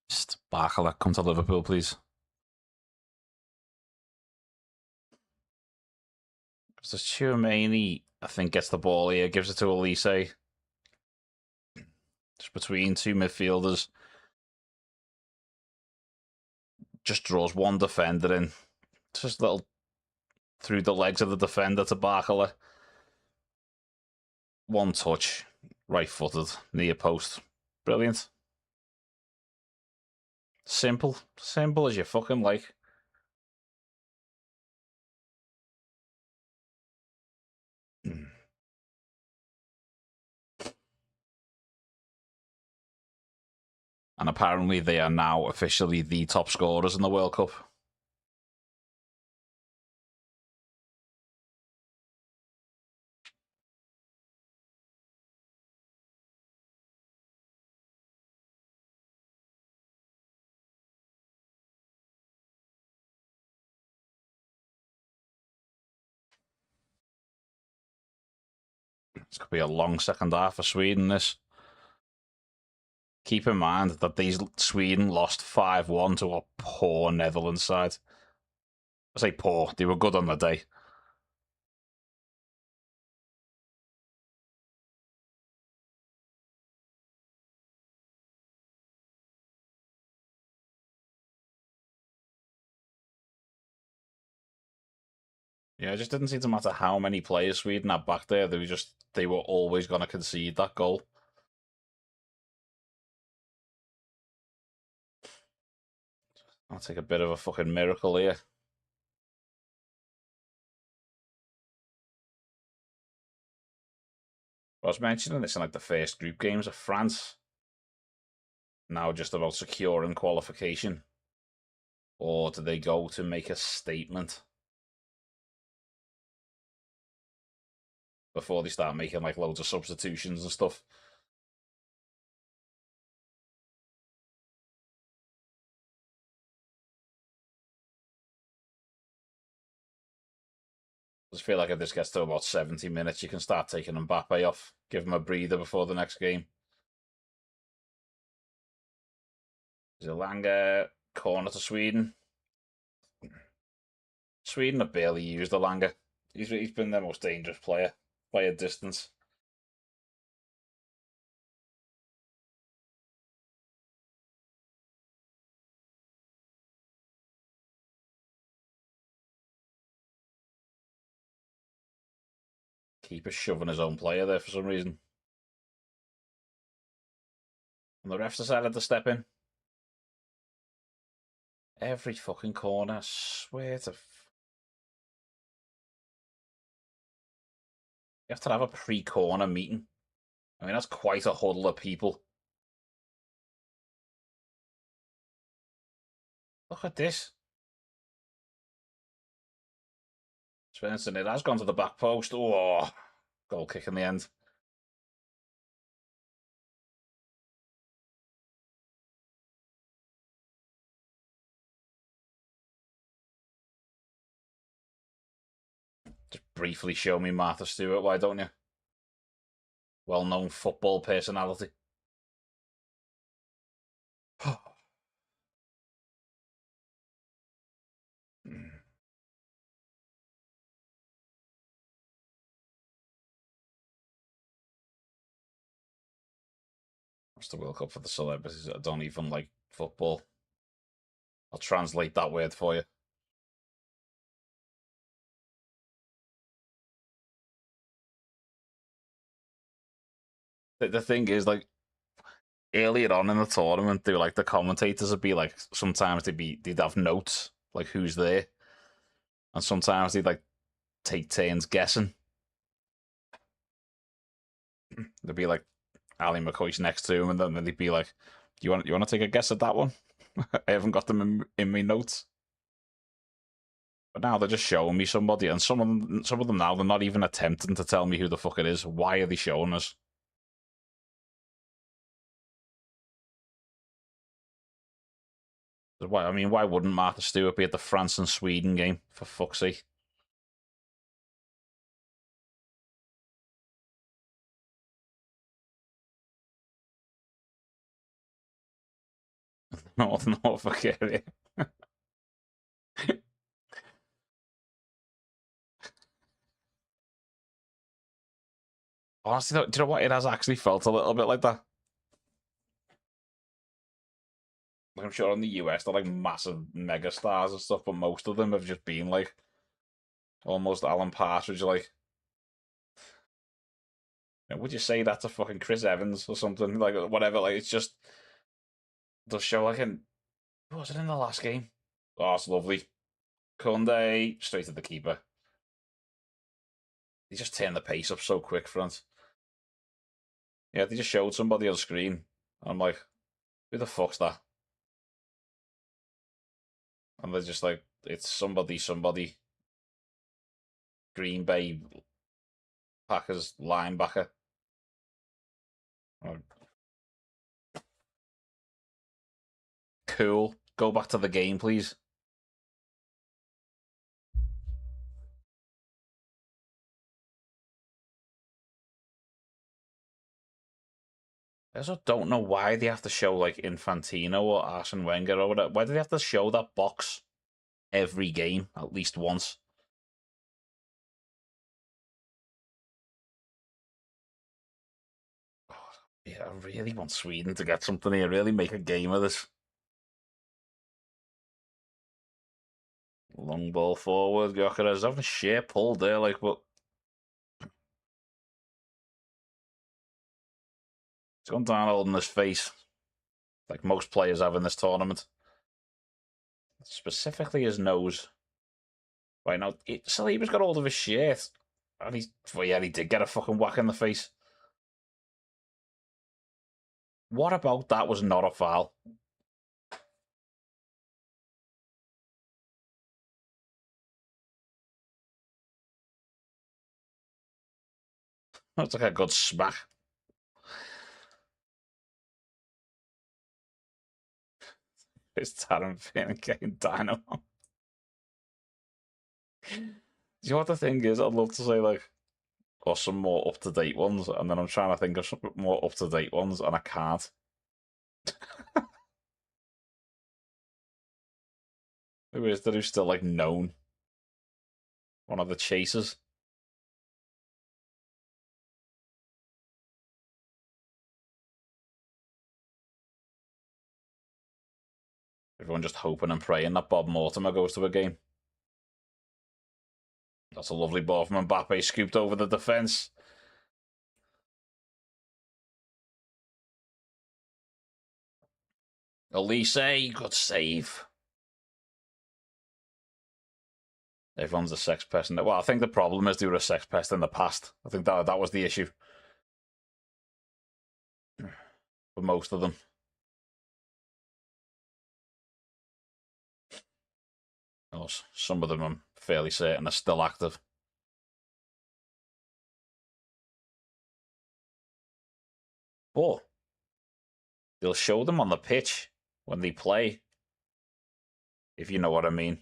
Just Barcola, come to Liverpool, please. So Tchouameni, I think, gets the ball here, gives it to Elise. Just between two midfielders. Just draws one defender in. Just a little through the legs of the defender to Barcola. One touch, right footed, near post. Brilliant. Simple. Simple as you fucking like. And apparently they are now officially the top scorers in the World Cup. This could be a long second half for Sweden, this. Keep in mind that these Sweden lost 5-1 to a poor Netherlands side. I say poor, they were good on the day. Yeah, it just didn't seem to matter how many players Sweden had back there. They were always going to concede that goal. I'll take a bit of a fucking miracle here. I was mentioning this in like the first group games of France. Now just about securing qualification. Or do they go to make a statement before they start making like loads of substitutions and stuff? I just feel like if this gets to about 70 minutes, you can start taking Mbappe off, give him a breather before the next game. Zilanga, corner to Sweden. Sweden have barely used Zilanga. He's been their most dangerous player by a distance. Keeper shoving his own player there for some reason. And the refs decided to step in. Every fucking corner, I swear to. You have to have a pre-corner meeting. I mean, that's quite a huddle of people. Look at this. Svensson, it has gone to the back post. Oh, goal kick in the end. Just briefly show me Martha Stewart, why don't you? Well-known football personality. It's the World Cup for the celebrities that don't even like football. I'll translate that word for you. The thing is, like, earlier on in the tournament, they were like the commentators would be like sometimes they'd have notes like who's there, and sometimes they'd like take turns guessing. They'd be like Ali McCoy's next to him, and then they'd be like, "You want to take a guess at that one?" I haven't got them in my notes. But now they're just showing me somebody, and some of them now they're not even attempting to tell me who the fuck it is. Why are they showing us? Why? I mean, why wouldn't Martha Stewart be at the France and Sweden game? For fuck's sake! North forget it. Honestly, do you know what? It has actually felt a little bit like that. Like, I'm sure in the US they're like massive mega stars and stuff, but most of them have just been like almost Alan Partridge. Like, would you say that to fucking Chris Evans or something? Like, whatever. Like, it's just they'll show like in. What was it in the last game? Oh, it's lovely. Kunde straight to the keeper. They just turned the pace up so quick, front. Yeah, they just showed somebody on screen. I'm like, who the fuck's that? And they're just like, it's somebody. Green Bay Packers linebacker. Oh, cool. Go back to the game, please. I also don't know why they have to show like Infantino or Arsene Wenger or whatever. Why do they have to show that box every game at least once? Yeah, I really want Sweden to get something here. Really make a game of this. Long ball forward. Gyökeres having a sheer pull there, like, but he's gone down holding his face, like most players have in this tournament. Specifically his nose. Right now, Saliba's got hold of his shirt. And well, yeah, he did get a fucking whack in the face. What about that was not a foul? That's like a good smack. It's Darren Finn getting dynamo. Do you know what the thing is? I'd love to say, like, or some more up to date ones, and then I'm trying to think of some more up to date ones, and I can't. Who is that who's still, like, known? One of the chasers. Everyone just hoping and praying that Bob Mortimer goes to a game. That's a lovely ball from Mbappe, scooped over the defence. Elise, good save. Everyone's a sex pest. Well, I think the problem is they were a sex pest in the past. I think that was the issue for most of them. Some of them I'm fairly certain are still active. But they'll show them on the pitch when they play, if you know what I mean.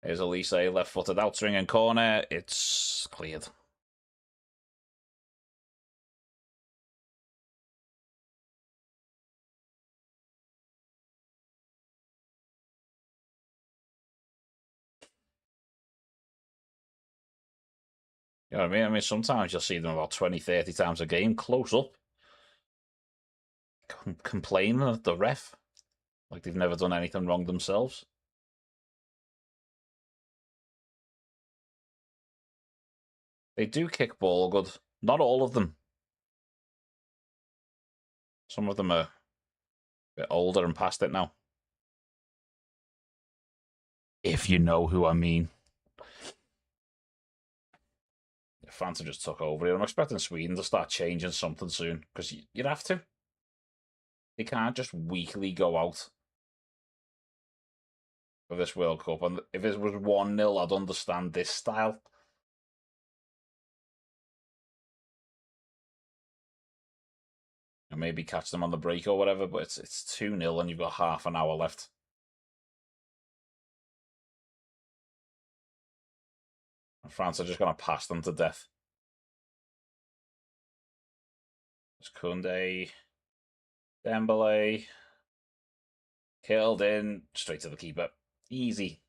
Here's Elise, left-footed outswinging corner. It's cleared. You know what I mean? I mean, sometimes you'll see them about 20, 30 times a game, close up, complaining at the ref, like they've never done anything wrong themselves. They do kick ball good. Not all of them. Some of them are a bit older and past it now. If you know who I mean. France have just took over here. I'm expecting Sweden to start changing something soon, because you'd have to. They can't just weekly go out for this World Cup. And if it was 1-0, I'd understand this style. And maybe catch them on the break or whatever, but it's 2-0 and you've got half an hour left. And France are just going to pass them to death. It's Koundé, Dembele, killed in, straight to the keeper. Easy.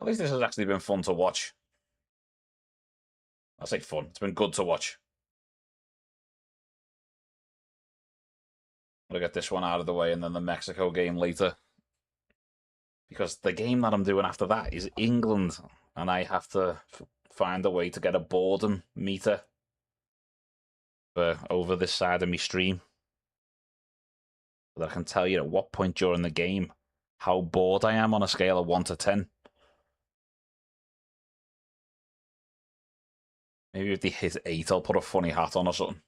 At least this has actually been fun to watch. I say fun. It's been good to watch. I'll get this one out of the way and then the Mexico game later. Because the game that I'm doing after that is England. And I have to find a way to get a boredom meter for over this side of my stream. So that I can tell you at what point during the game how bored I am on a scale of 1 to 10. Maybe if they hit 8, I'll put a funny hat on or something.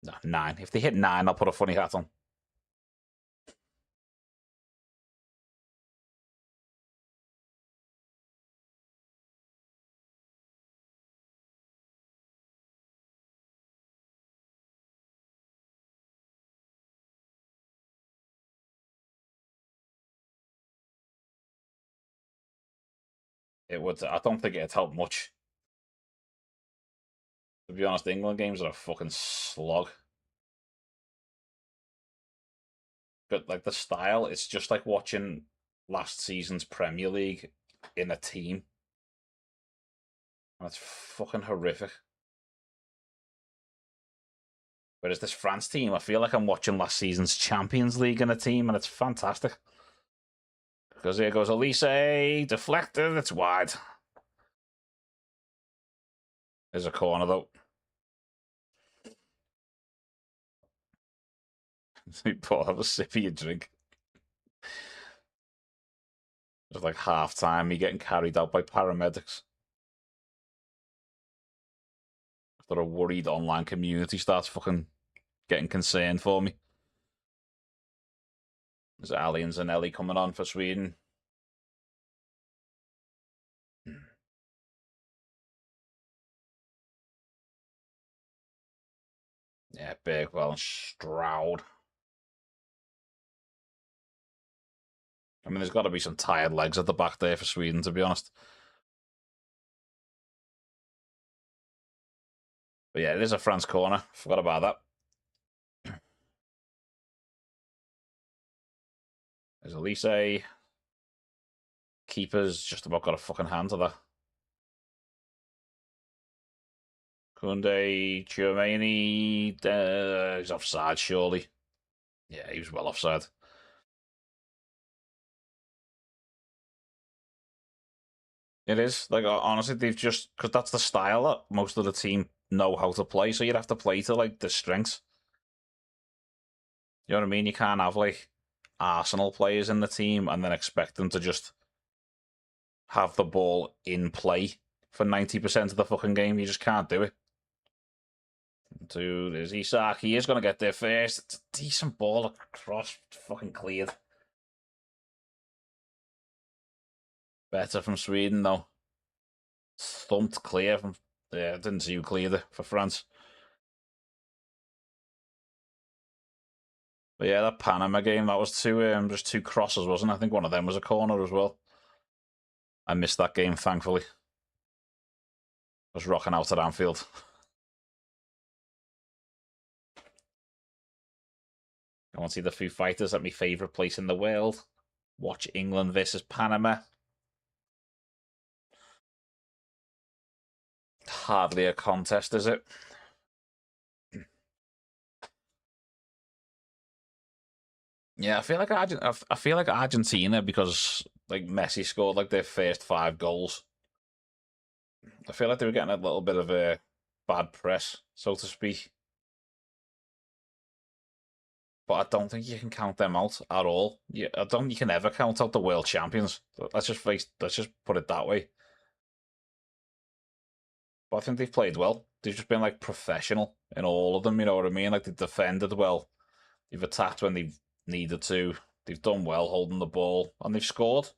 No, 9. If they hit 9, I'll put a funny hat on. It would. I don't think it'd help much. To be honest, England games are a fucking slog. But like the style, it's just like watching last season's Premier League in a team. And it's fucking horrific. Whereas this France team, I feel like I'm watching last season's Champions League in a team, and it's fantastic. Because here goes Elise, deflected, it's wide. There's a corner though. You pour have a sip of your drink. It's like half time, me getting carried out by paramedics. After a worried online community starts fucking getting concerned for me. There's Ali and Zanelli coming on for Sweden. Yeah, Bakewell and Stroud. I mean, there's got to be some tired legs at the back there for Sweden, to be honest. But yeah, it is a France corner. Forgot about that. There's Elise. Keeper's just about got a fucking hand to that. Kunde, Tchouameni, he's offside, surely. Yeah, he was well offside. It is. Like, honestly, they've just, because that's the style that most of the team know how to play, so you'd have to play to, like, the strengths. You know what I mean? You can't have, like, Arsenal players in the team and then expect them to just have the ball in play for 90% of the fucking game. You just can't do it. Dude, there's Isak. He is going to get there first. It's a decent ball across, fucking cleared. Better from Sweden, though. Thumped clear from. Yeah, didn't see who cleared it for France. But yeah, that Panama game, that was just two crosses, wasn't it? I think one of them was a corner as well. I missed that game, thankfully. I was rocking out at Anfield. I want to see the Foo Fighters at my favourite place in the world. Watch England versus Panama. Hardly a contest, is it? Yeah, I feel like Argentina, because like Messi scored like their first 5 goals. I feel like they were getting a little bit of a bad press, so to speak. But I don't think you can count them out at all. I don't think you can ever count out the world champions. Let's just put it that way. But I think they've played well. They've just been like professional in all of them. You know what I mean? Like they've defended well. They've attacked when they've needed to. They've done well holding the ball, and they've scored.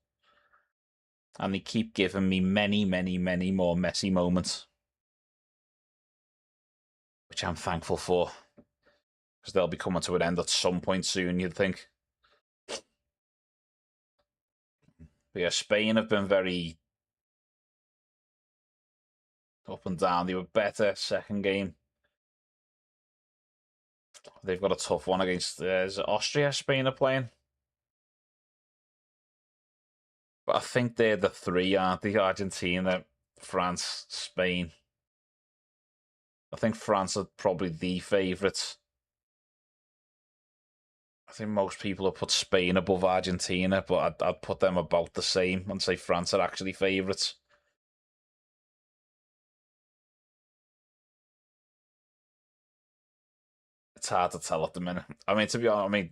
And they keep giving me many, many, many more messy moments, which I'm thankful for, because they'll be coming to an end at some point soon, you'd think. But yeah, Spain have been very up and down. They were better second game. They've got a tough one against is it Austria. Spain are playing, but I think they're the three, aren't they? Argentina, France, Spain. I think France are probably the favourites. I think most people have put Spain above Argentina, but I'd put them about the same and say France are actually favourites. It's hard to tell at the minute. I mean, to be honest,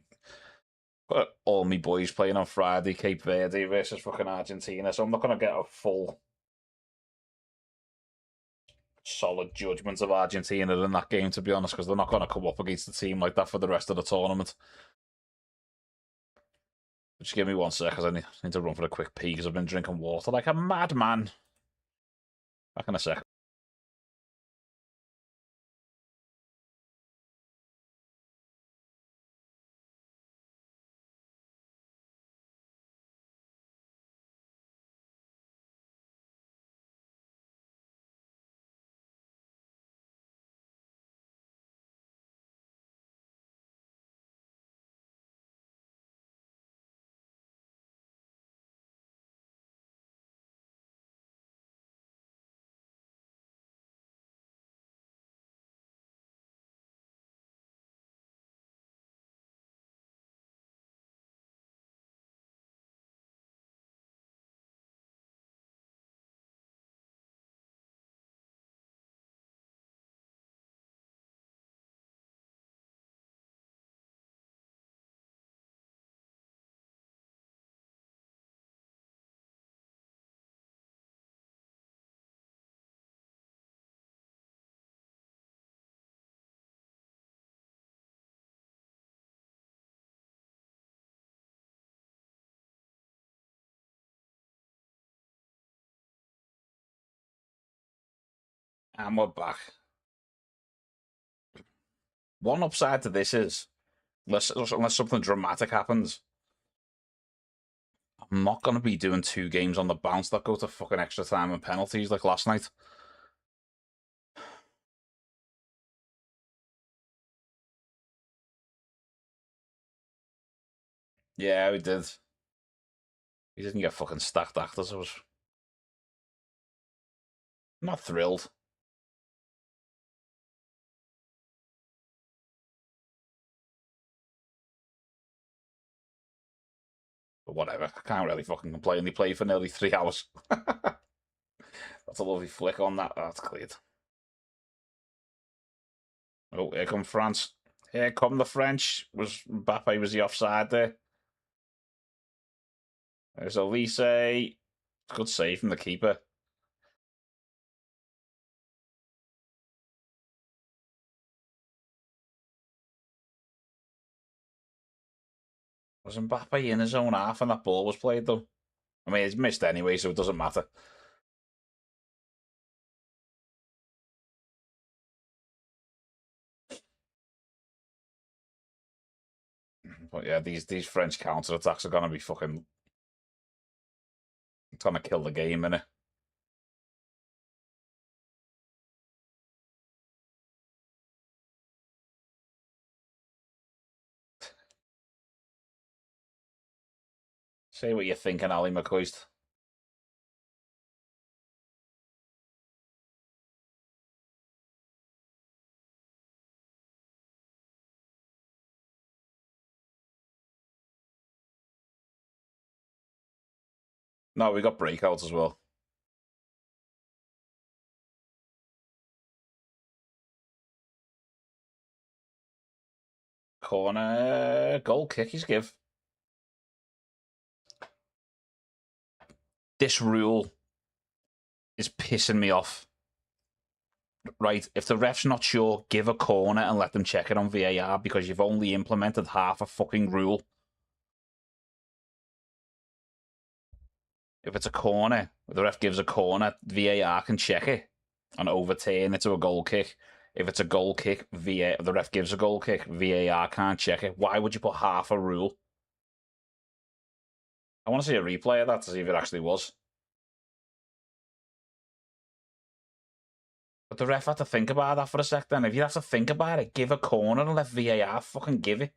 got all my boys playing on Friday, Cape Verde versus fucking Argentina, so I'm not going to get a full solid judgment of Argentina in that game, to be honest, because they're not going to come up against a team like that for the rest of the tournament. Just give me 1 sec, because I need to run for a quick pee, because I've been drinking water like a madman. Back in a sec. And we're back. One upside to this is, unless something dramatic happens, I'm not going to be doing 2 games on the bounce that go to fucking extra time and penalties like last night. Yeah, we did. He didn't get fucking stacked actors. I was not thrilled. But whatever. I can't really fucking complain. They played for nearly 3 hours. That's a lovely flick on that. Oh, that's cleared. Oh, here come France. Here come the French. Was Mbappe was the offside there? There's Elise. Good save from the keeper. Was Mbappe in his own half and that ball was played though? I mean, it's missed anyway, so it doesn't matter. But yeah, these French counter attacks are gonna be fucking. It's gonna kill the game, innit? Say what you're thinking, Ali McCoist. No, we got breakouts as well. Corner goal kick. He's give. This rule is pissing me off. Right, if the ref's not sure, give a corner and let them check it on VAR because you've only implemented half a fucking rule. If it's a corner, the ref gives a corner, VAR can check it and overturn it to a goal kick. If it's a goal kick, the ref gives a goal kick, VAR can't check it. Why would you put half a rule? I want to see a replay of that to see if it actually was. But the ref had to think about that for a sec then. If you have to think about it, give a corner and let VAR fucking give it.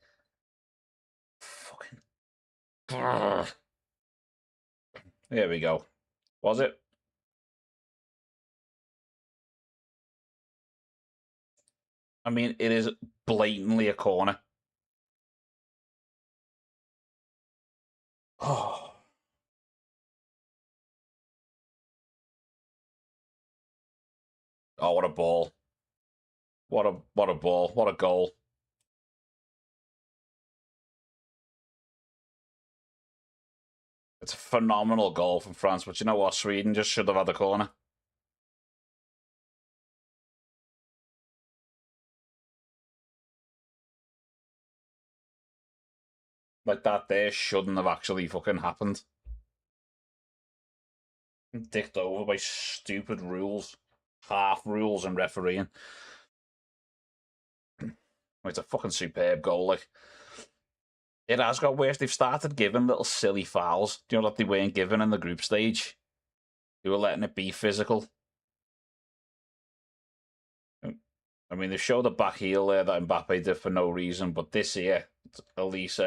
Fucking. Here we go. Was it? I mean, it is blatantly a corner. Oh. Oh, what a ball. What a ball. What a goal. It's a phenomenal goal from France, but you know what? Sweden just should have had the corner. Like that there shouldn't have actually fucking happened. Dicked over by stupid rules. Half rules and refereeing. It's a fucking superb goal, like. It has got worse. They've started giving little silly fouls. Do you know what they weren't given in the group stage? They were letting it be physical. I mean, they showed a back heel there that Mbappe did for no reason, but this here, Elise,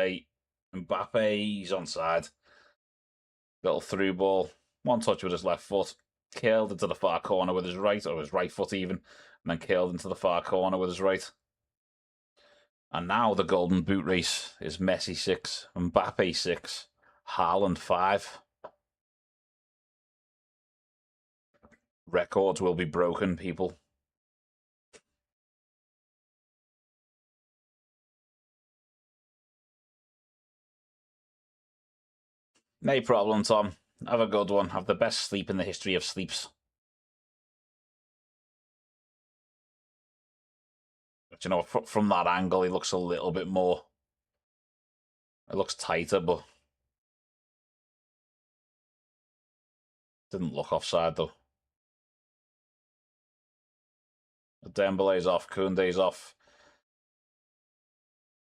Mbappe, he's onside. Little through ball, one touch with his left foot, curled into the far corner with his right, or his right foot even, and then curled into the far corner with his right. And now the golden boot race is Messi 6, Mbappe 6, Haaland 5. Records will be broken, people. No problem, Tom. Have a good one. Have the best sleep in the history of sleeps. But you know, from that angle, he looks a little bit more. It looks tighter, but didn't look offside though. Dembele's off, Koundé's off.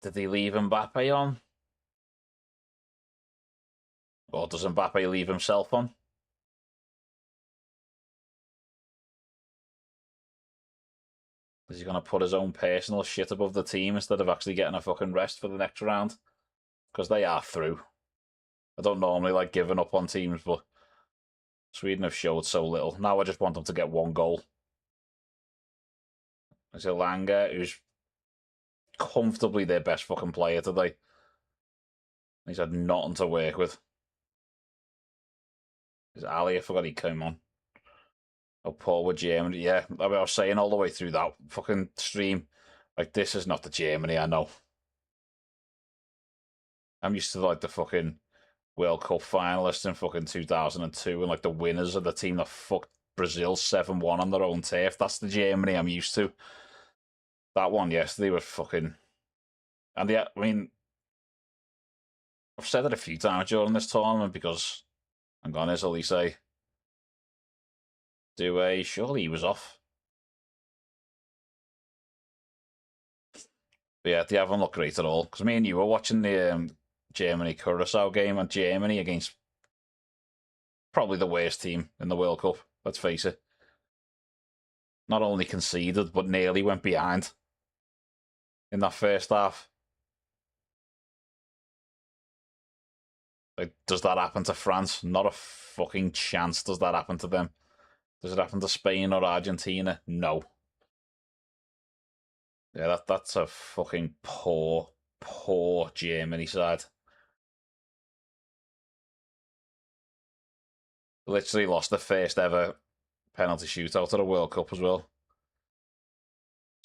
Did they leave Mbappe on? Or does Mbappe leave himself on? Is he going to put his own personal shit above the team instead of actually getting a fucking rest for the next round? Because they are through. I don't normally like giving up on teams, but Sweden have showed so little. Now I just want them to get one goal. There's Elanga, who's comfortably their best fucking player today. He's had nothing to work with. There's Ali, I forgot he came on. Oh, Paul with Germany. Yeah, I was saying all the way through that fucking stream, like, this is not the Germany I know. I'm used to like the fucking World Cup finalists in fucking 2002 and like the winners of the team that fucked Brazil 7-1 on their own turf. That's the Germany I'm used to. That one yesterday was fucking. And yeah, I mean, I've said it a few times during this tournament because I'm gonna say, surely he was off. But yeah, they haven't looked great at all. Because me and you were watching the Germany Curacao game, and Germany against probably the worst team in the World Cup. Let's face it. Not only conceded, but nearly went behind in that first half. Like, does that happen to France? Not a fucking chance does that happen to them. Does it happen to Spain or Argentina? No. Yeah, that's a fucking poor Germany side. Literally lost the first ever penalty shootout at a World Cup as well.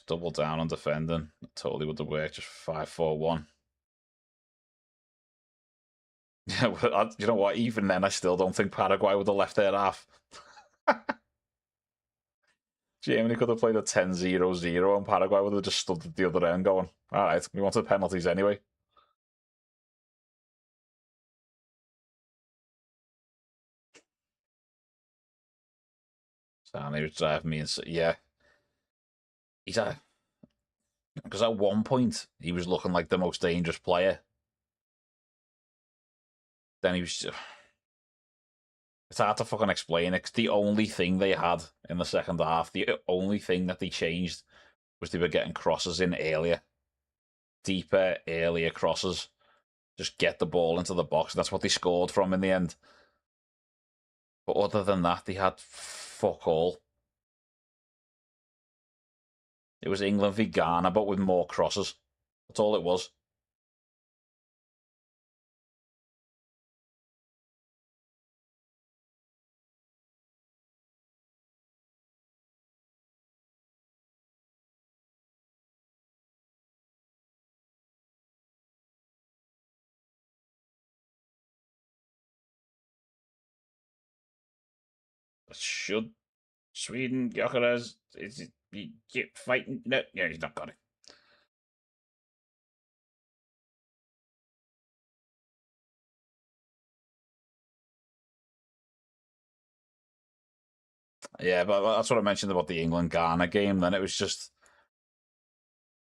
Double down on defending. Totally would have worked. Just 5-4-1. Yeah, you know what? Even then, I still don't think Paraguay would have left their half. Germany could have played a 10-0-0 and Paraguay would have just stood at the other end going, all right, we wanted penalties anyway. So he was driving me insane. Yeah. Because at one point, he was looking like the most dangerous player. Then he was. It's hard to fucking explain it. 'Cause the only thing they had in the second half, the only thing that they changed was they were getting crosses in earlier. Deeper, earlier crosses. Just get the ball into the box. That's what they scored from in the end. But other than that, they had fuck all. It was England v Ghana, but with more crosses. That's all it was. Should Sweden, Gyökeres, is it fighting? No, yeah, he's not got it. Yeah, but that's what I mentioned about the England Ghana game. Then it was just,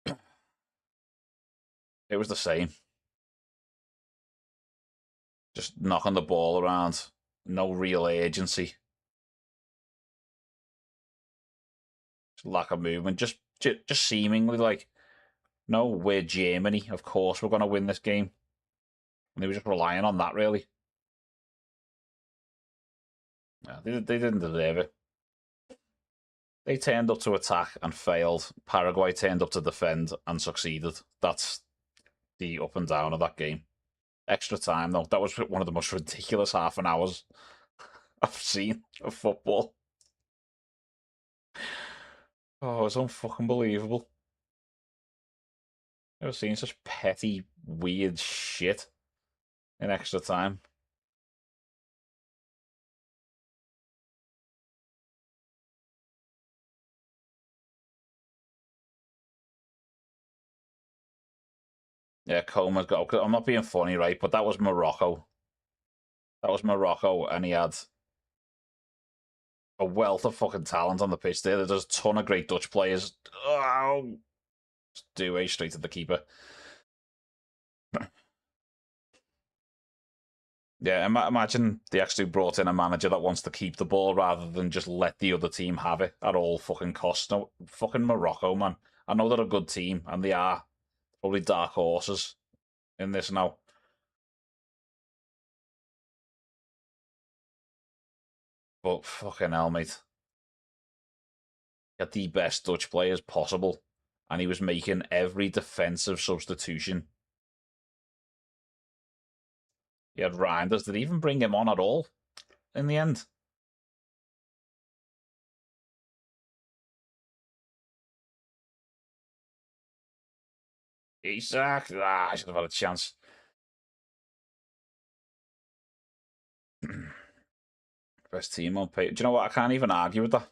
it was the same. Just knocking the ball around, no real agency, lack of movement, just seemingly like, no, we're Germany. Of course, we're going to win this game. And they were just relying on that, really. Yeah, they didn't deserve it. They turned up to attack and failed. Paraguay turned up to defend and succeeded. That's the up and down of that game. Extra time, though. That was one of the most ridiculous half an hours I've seen of football. Oh, it's unfucking believable. I've seen such petty, weird shit in extra time. Yeah, Coma's got. I'm not being funny, right? But that was Morocco. That was Morocco, and he had a wealth of fucking talent on the pitch there. There's a ton of great Dutch players. Oh, do away straight to the keeper. Yeah, imagine they actually brought in a manager that wants to keep the ball rather than just let the other team have it at all fucking costs. No, fucking Morocco, man. I know they're a good team, and they are probably dark horses in this now. But fucking hell, mate. He had the best Dutch players possible, and he was making every defensive substitution. He had Reinders. Did he even bring him on at all in the end? Isaac, I should have had a chance. Best team on paper. Do you know what? I can't even argue with that.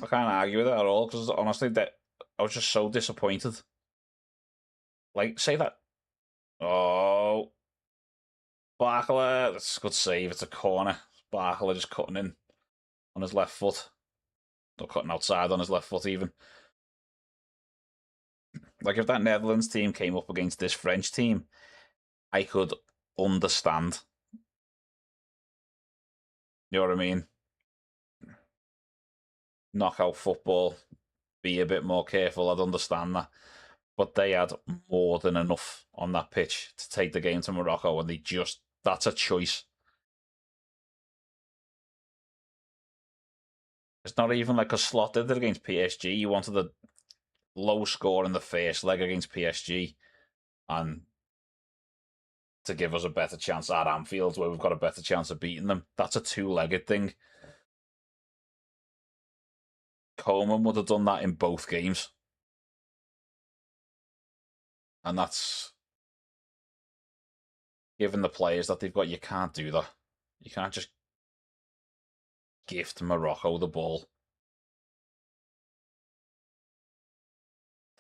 I can't argue with it at all because honestly, that I was just so disappointed. Like, say that. Oh, Barkler, that's a good save. It's a corner. Barkler just cutting in on his left foot. Or cutting outside on his left foot, even. Like, if that Netherlands team came up against this French team, I could understand. You know what I mean? Knockout football, be a bit more careful. I'd understand that. But they had more than enough on that pitch to take the game to Morocco, and that's a choice. It's not even like a slot did it against PSG. You wanted a low score in the first leg against PSG and to give us a better chance at Anfield where we've got a better chance of beating them. That's a two-legged thing. Coleman would have done that in both games. And that's given the players that they've got, you can't do that. You can't just gift Morocco the ball.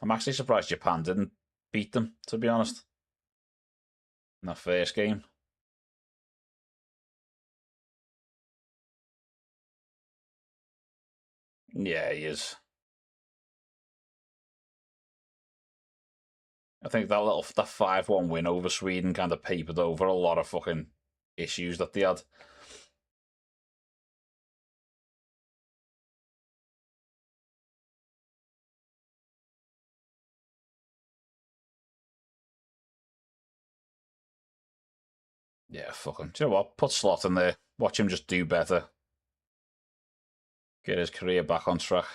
I'm actually surprised Japan didn't beat them, to be honest, in that first game. Yeah, he is. I think that 5-1 win over Sweden kind of papered over a lot of fucking issues that they had. Yeah, fucking. Do you know what? Put Slot in there. Watch him just do better. Get his career back on track.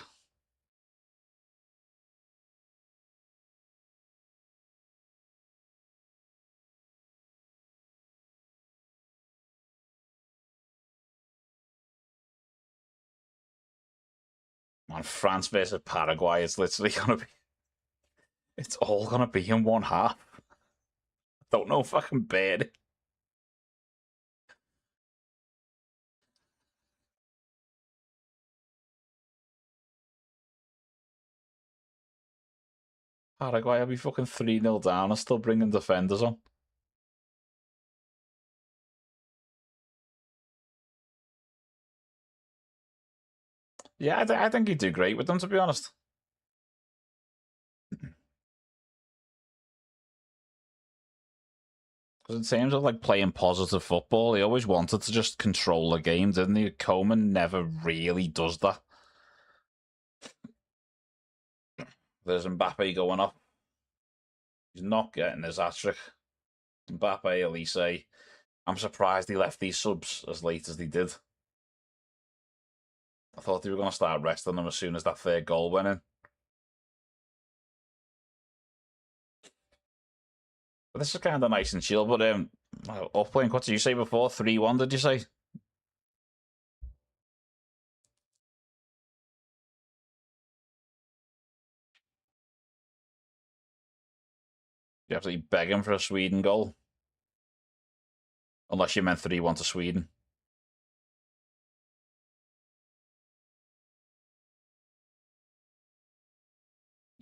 Man, France versus Paraguay is literally gonna be. It's all gonna be in one half. I don't know if I can bear it. Paraguay will be fucking 3-0 down and still bringing defenders on. Yeah, I think he'd do great with them, to be honest. Because in terms of like playing positive football, he always wanted to just control the game, didn't he? Coleman never really does that. There's Mbappe going up. He's not getting his hat-trick. Mbappe, Elise. I'm surprised he left these subs as late as they did. I thought they were going to start resting them as soon as that third goal went in. But this is kind of nice and chill. But Uplink, what did you say before? 3-1, did you say? You have to be begging for a Sweden goal. Unless you meant 3-1 to Sweden.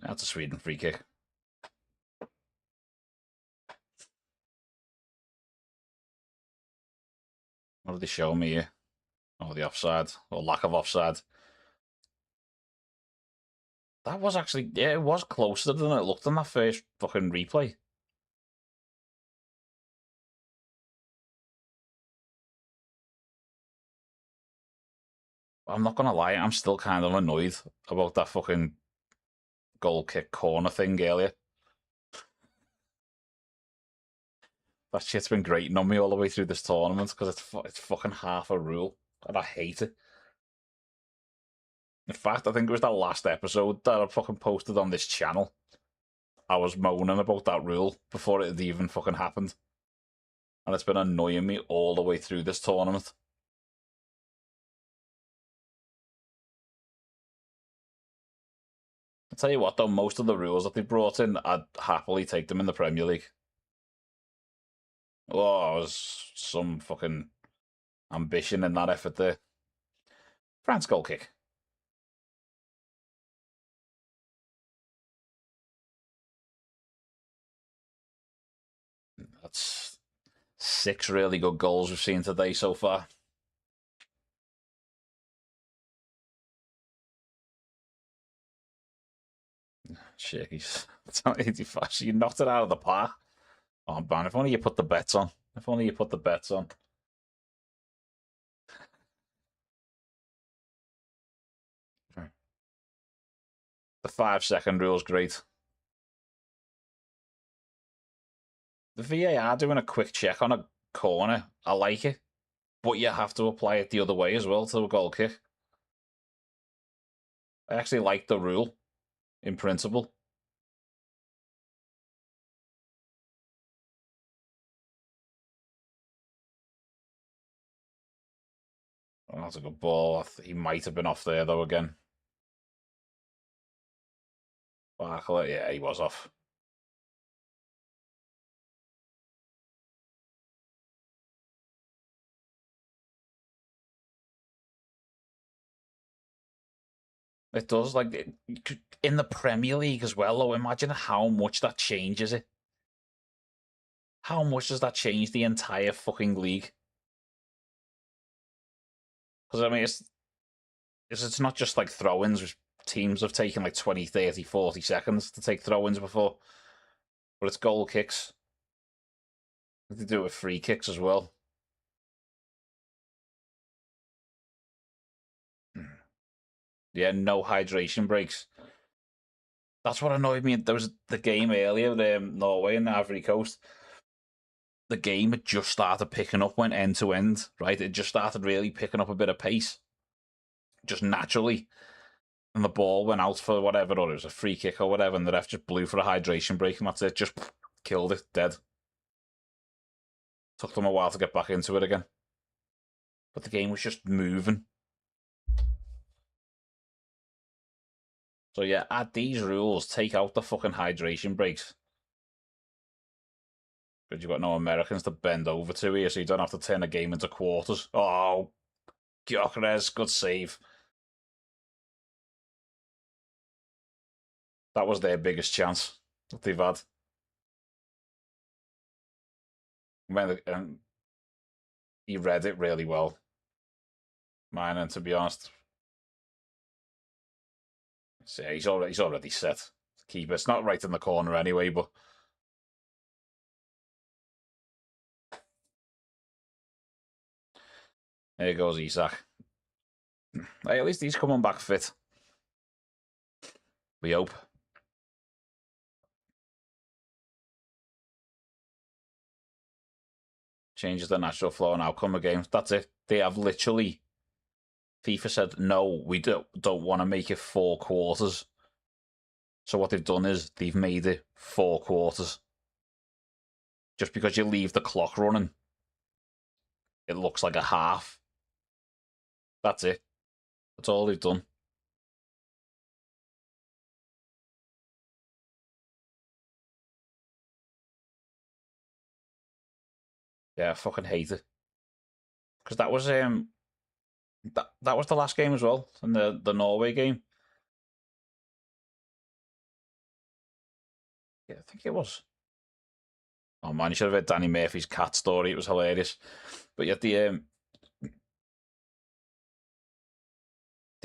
That's a Sweden free kick. What did they show me here? Or the offside, or lack of offside. That was actually, yeah, it was closer than it looked in that first fucking replay. I'm not gonna lie, I'm still kind of annoyed about that fucking goal kick corner thing earlier. That shit's been grating on me all the way through this tournament because it's fucking half a rule, and I hate it. In fact, I think it was that last episode that I fucking posted on this channel. I was moaning about that rule before it had even fucking happened. And it's been annoying me all the way through this tournament. I'll tell you what though, most of the rules that they brought in, I'd happily take them in the Premier League. Oh, there's some fucking ambition in that effort there. France goal kick. That's 6 really good goals we've seen today so far. Shit, he's 85. So you knocked it out of the park. Oh man, if only you put the bets on. If only you put the bets on. The 5-second rule is great. The VAR doing a quick check on a corner, I like it. But you have to apply it the other way as well to a goal kick. I actually like the rule, in principle. Oh, that's a good ball. He might have been off there, though, again. Barkley, yeah, he was off. It does, like, in the Premier League as well, though, imagine how much that changes it. How much does that change the entire fucking league? Because, I mean, it's not just like throw-ins, which teams have taken like 20, 30, 40 seconds to take throw-ins before. But it's goal kicks. They do it with free kicks as well. Yeah, no hydration breaks. That's what annoyed me. There was the game earlier, Norway and the Ivory Coast. The game had just started picking up, went end to end, right? It just started really picking up a bit of pace, just naturally. And the ball went out for whatever, or it was a free kick or whatever, and the ref just blew for a hydration break, and that's it. Just killed it, dead. Took them a while to get back into it again. But the game was just moving. So yeah, add these rules, take out the fucking hydration breaks. Because you've got no Americans to bend over to here, so you don't have to turn a game into quarters. Oh, Gyökeres, good save. That was their biggest chance that they've had. He read it really well. Mine, and to be honest, yeah, he's already set. Keeper. It's not right in the corner anyway, but there goes Isak. Hey, at least he's coming back fit. We hope. Changes the natural flow and outcome of games. That's it. They have literally. FIFA said no, we don't want to make it 4 quarters. So what they've done is they've made it 4 quarters. Just because you leave the clock running, it looks like a half. That's it. That's all they've done. Yeah, I fucking hate it. Because that was the last game as well, and the Norway game. Yeah, I think it was. Oh man, you should have heard Danny Murphy's cat story. It was hilarious. But yet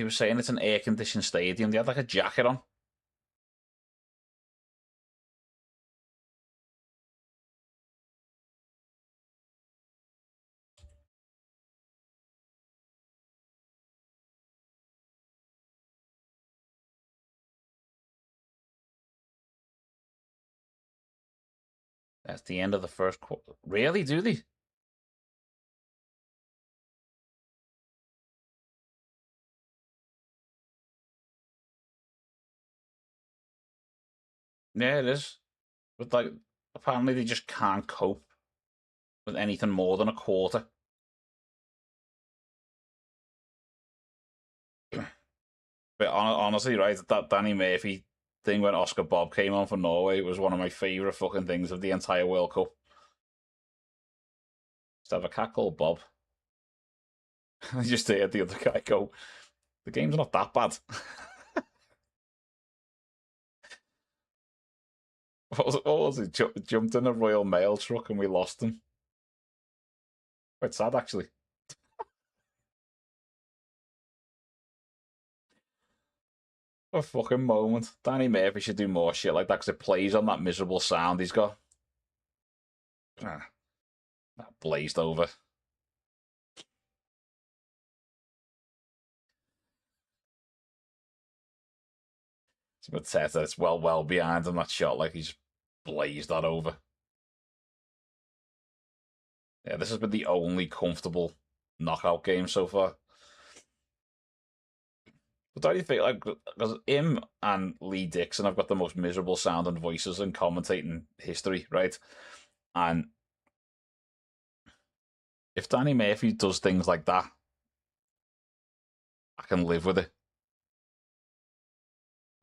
He was saying it's an air-conditioned stadium. They had like a jacket on. That's the end of the first quarter. Really, do they? Yeah, it is. But like, apparently they just can't cope with anything more than a quarter. But honestly, right, that Danny Murphy thing when Oscar Bob came on for Norway was one of my favourite fucking things of the entire World Cup. Just have a cat called Bob. I just heard the other guy go, the game's not that bad. What was it? Jumped in a Royal Mail truck and we lost him. Quite sad, actually. A fucking moment. Danny Murphy should do more shit like that because it plays on that miserable sound he's got. Ah, that blazed over. But Teta, it's well behind him, that shot, like he's blazed that over. Yeah, this has been the only comfortable knockout game so far. But don't you think, like, because him and Lee Dixon have got the most miserable sounding voices in commentating history, right? And if Danny Murphy does things like that, I can live with it.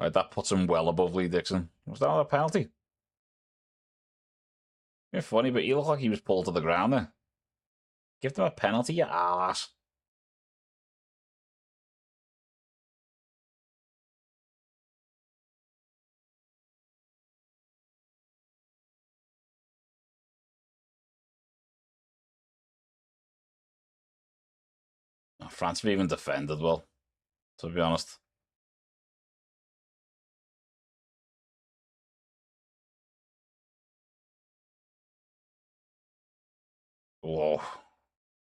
Right, that puts him well above Lee Dixon. Was that not a penalty? You're funny, but he looked like he was pulled to the ground there. Give them a penalty, you ass. France have even defended well, to be honest. Whoa.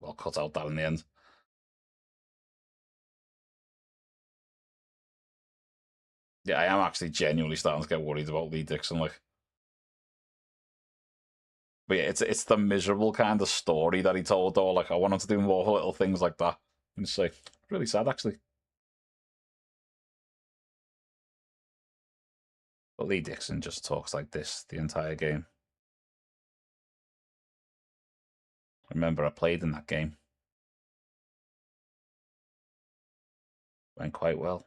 Well cut out that in the end. Yeah, I am actually genuinely starting to get worried about Lee Dixon. Like, but yeah, it's the miserable kind of story that he told. Though, like, I want him to do more little things like that. And it's like really sad, actually. But Lee Dixon just talks like this the entire game. Remember, I played in that game. Went quite well.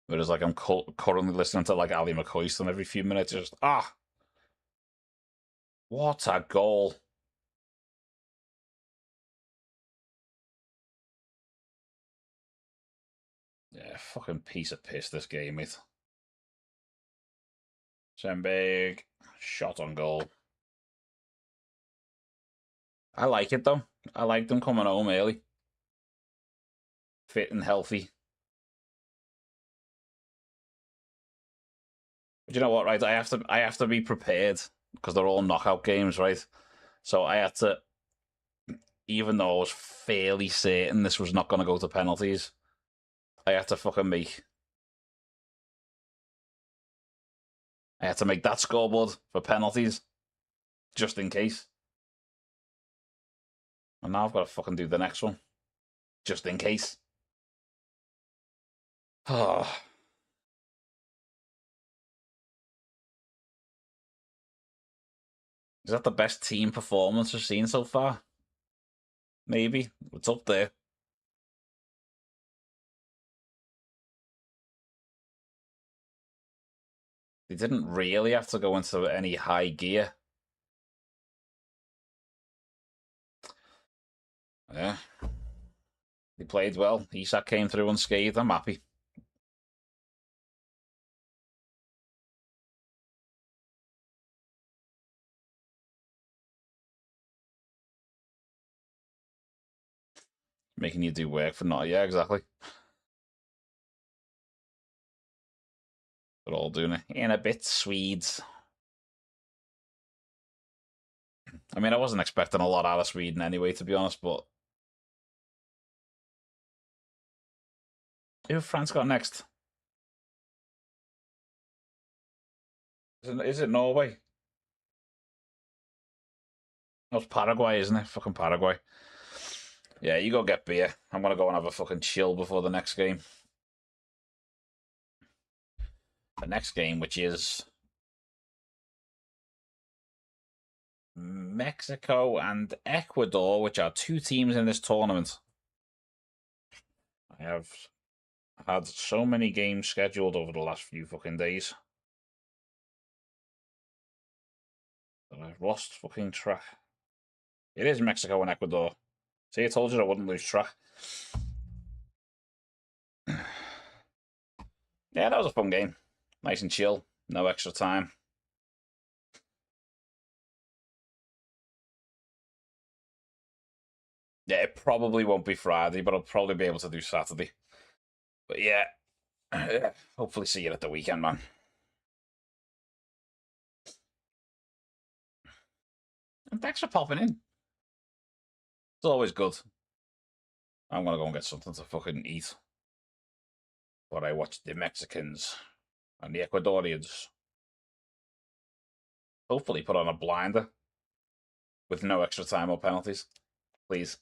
Whereas, like, I'm currently listening to like Ali McCoyston every few minutes. Just what a goal! Yeah, fucking piece of piss this game, mate. Sembig, shot on goal. I like it though. I like them coming home early, fit and healthy. But you know what, right? I have to be prepared because they're all knockout games, right? So I had to, even though I was fairly certain this was not going to go to penalties, I had to fucking make. I had to make that scoreboard for penalties, just in case. And now I've got to fucking do the next one, just in case. Oh, is that the best team performance we've seen so far? Maybe. It's up there. They didn't really have to go into any high gear. Yeah. They played well. Isak came through unscathed. I'm happy. Making you do work for not. Yeah, exactly. They're all doing it. In a bit, Swedes. I mean, I wasn't expecting a lot out of Sweden anyway, to be honest, but who have France got next? Is it Norway? No, it's Paraguay, isn't it? Fucking Paraguay. Yeah, you go get beer. I'm gonna go and have a fucking chill before the next game. The next game, which is Mexico and Ecuador, which are two teams in this tournament. I have had so many games scheduled over the last few fucking days that I've lost fucking track. It is Mexico and Ecuador. See, I told you I wouldn't lose track. Yeah, that was a fun game. Nice and chill. No extra time. Yeah, it probably won't be Friday, but I'll probably be able to do Saturday. But yeah, hopefully see you at the weekend, man. And thanks for popping in. It's always good. I'm gonna go and get something to fucking eat. But I watched the Mexicans and the Ecuadorians hopefully put on a blinder with no extra time or penalties. Please.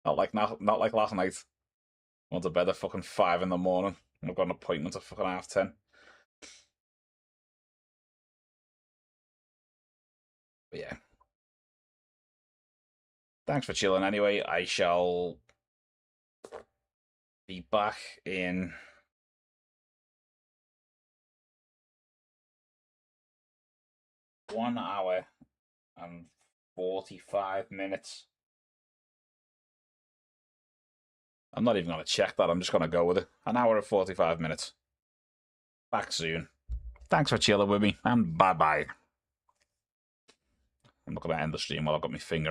Not like last night. I went to bed at fucking 5 in the morning. I've got an appointment at fucking 10:30. But yeah. Thanks for chilling anyway. I shall be back in 1 hour and 45 minutes. I'm not even going to check that. I'm just going to go with it. 1 hour and 45 minutes. Back soon. Thanks for chilling with me, and bye-bye. I'm not going to end the stream while I've got my finger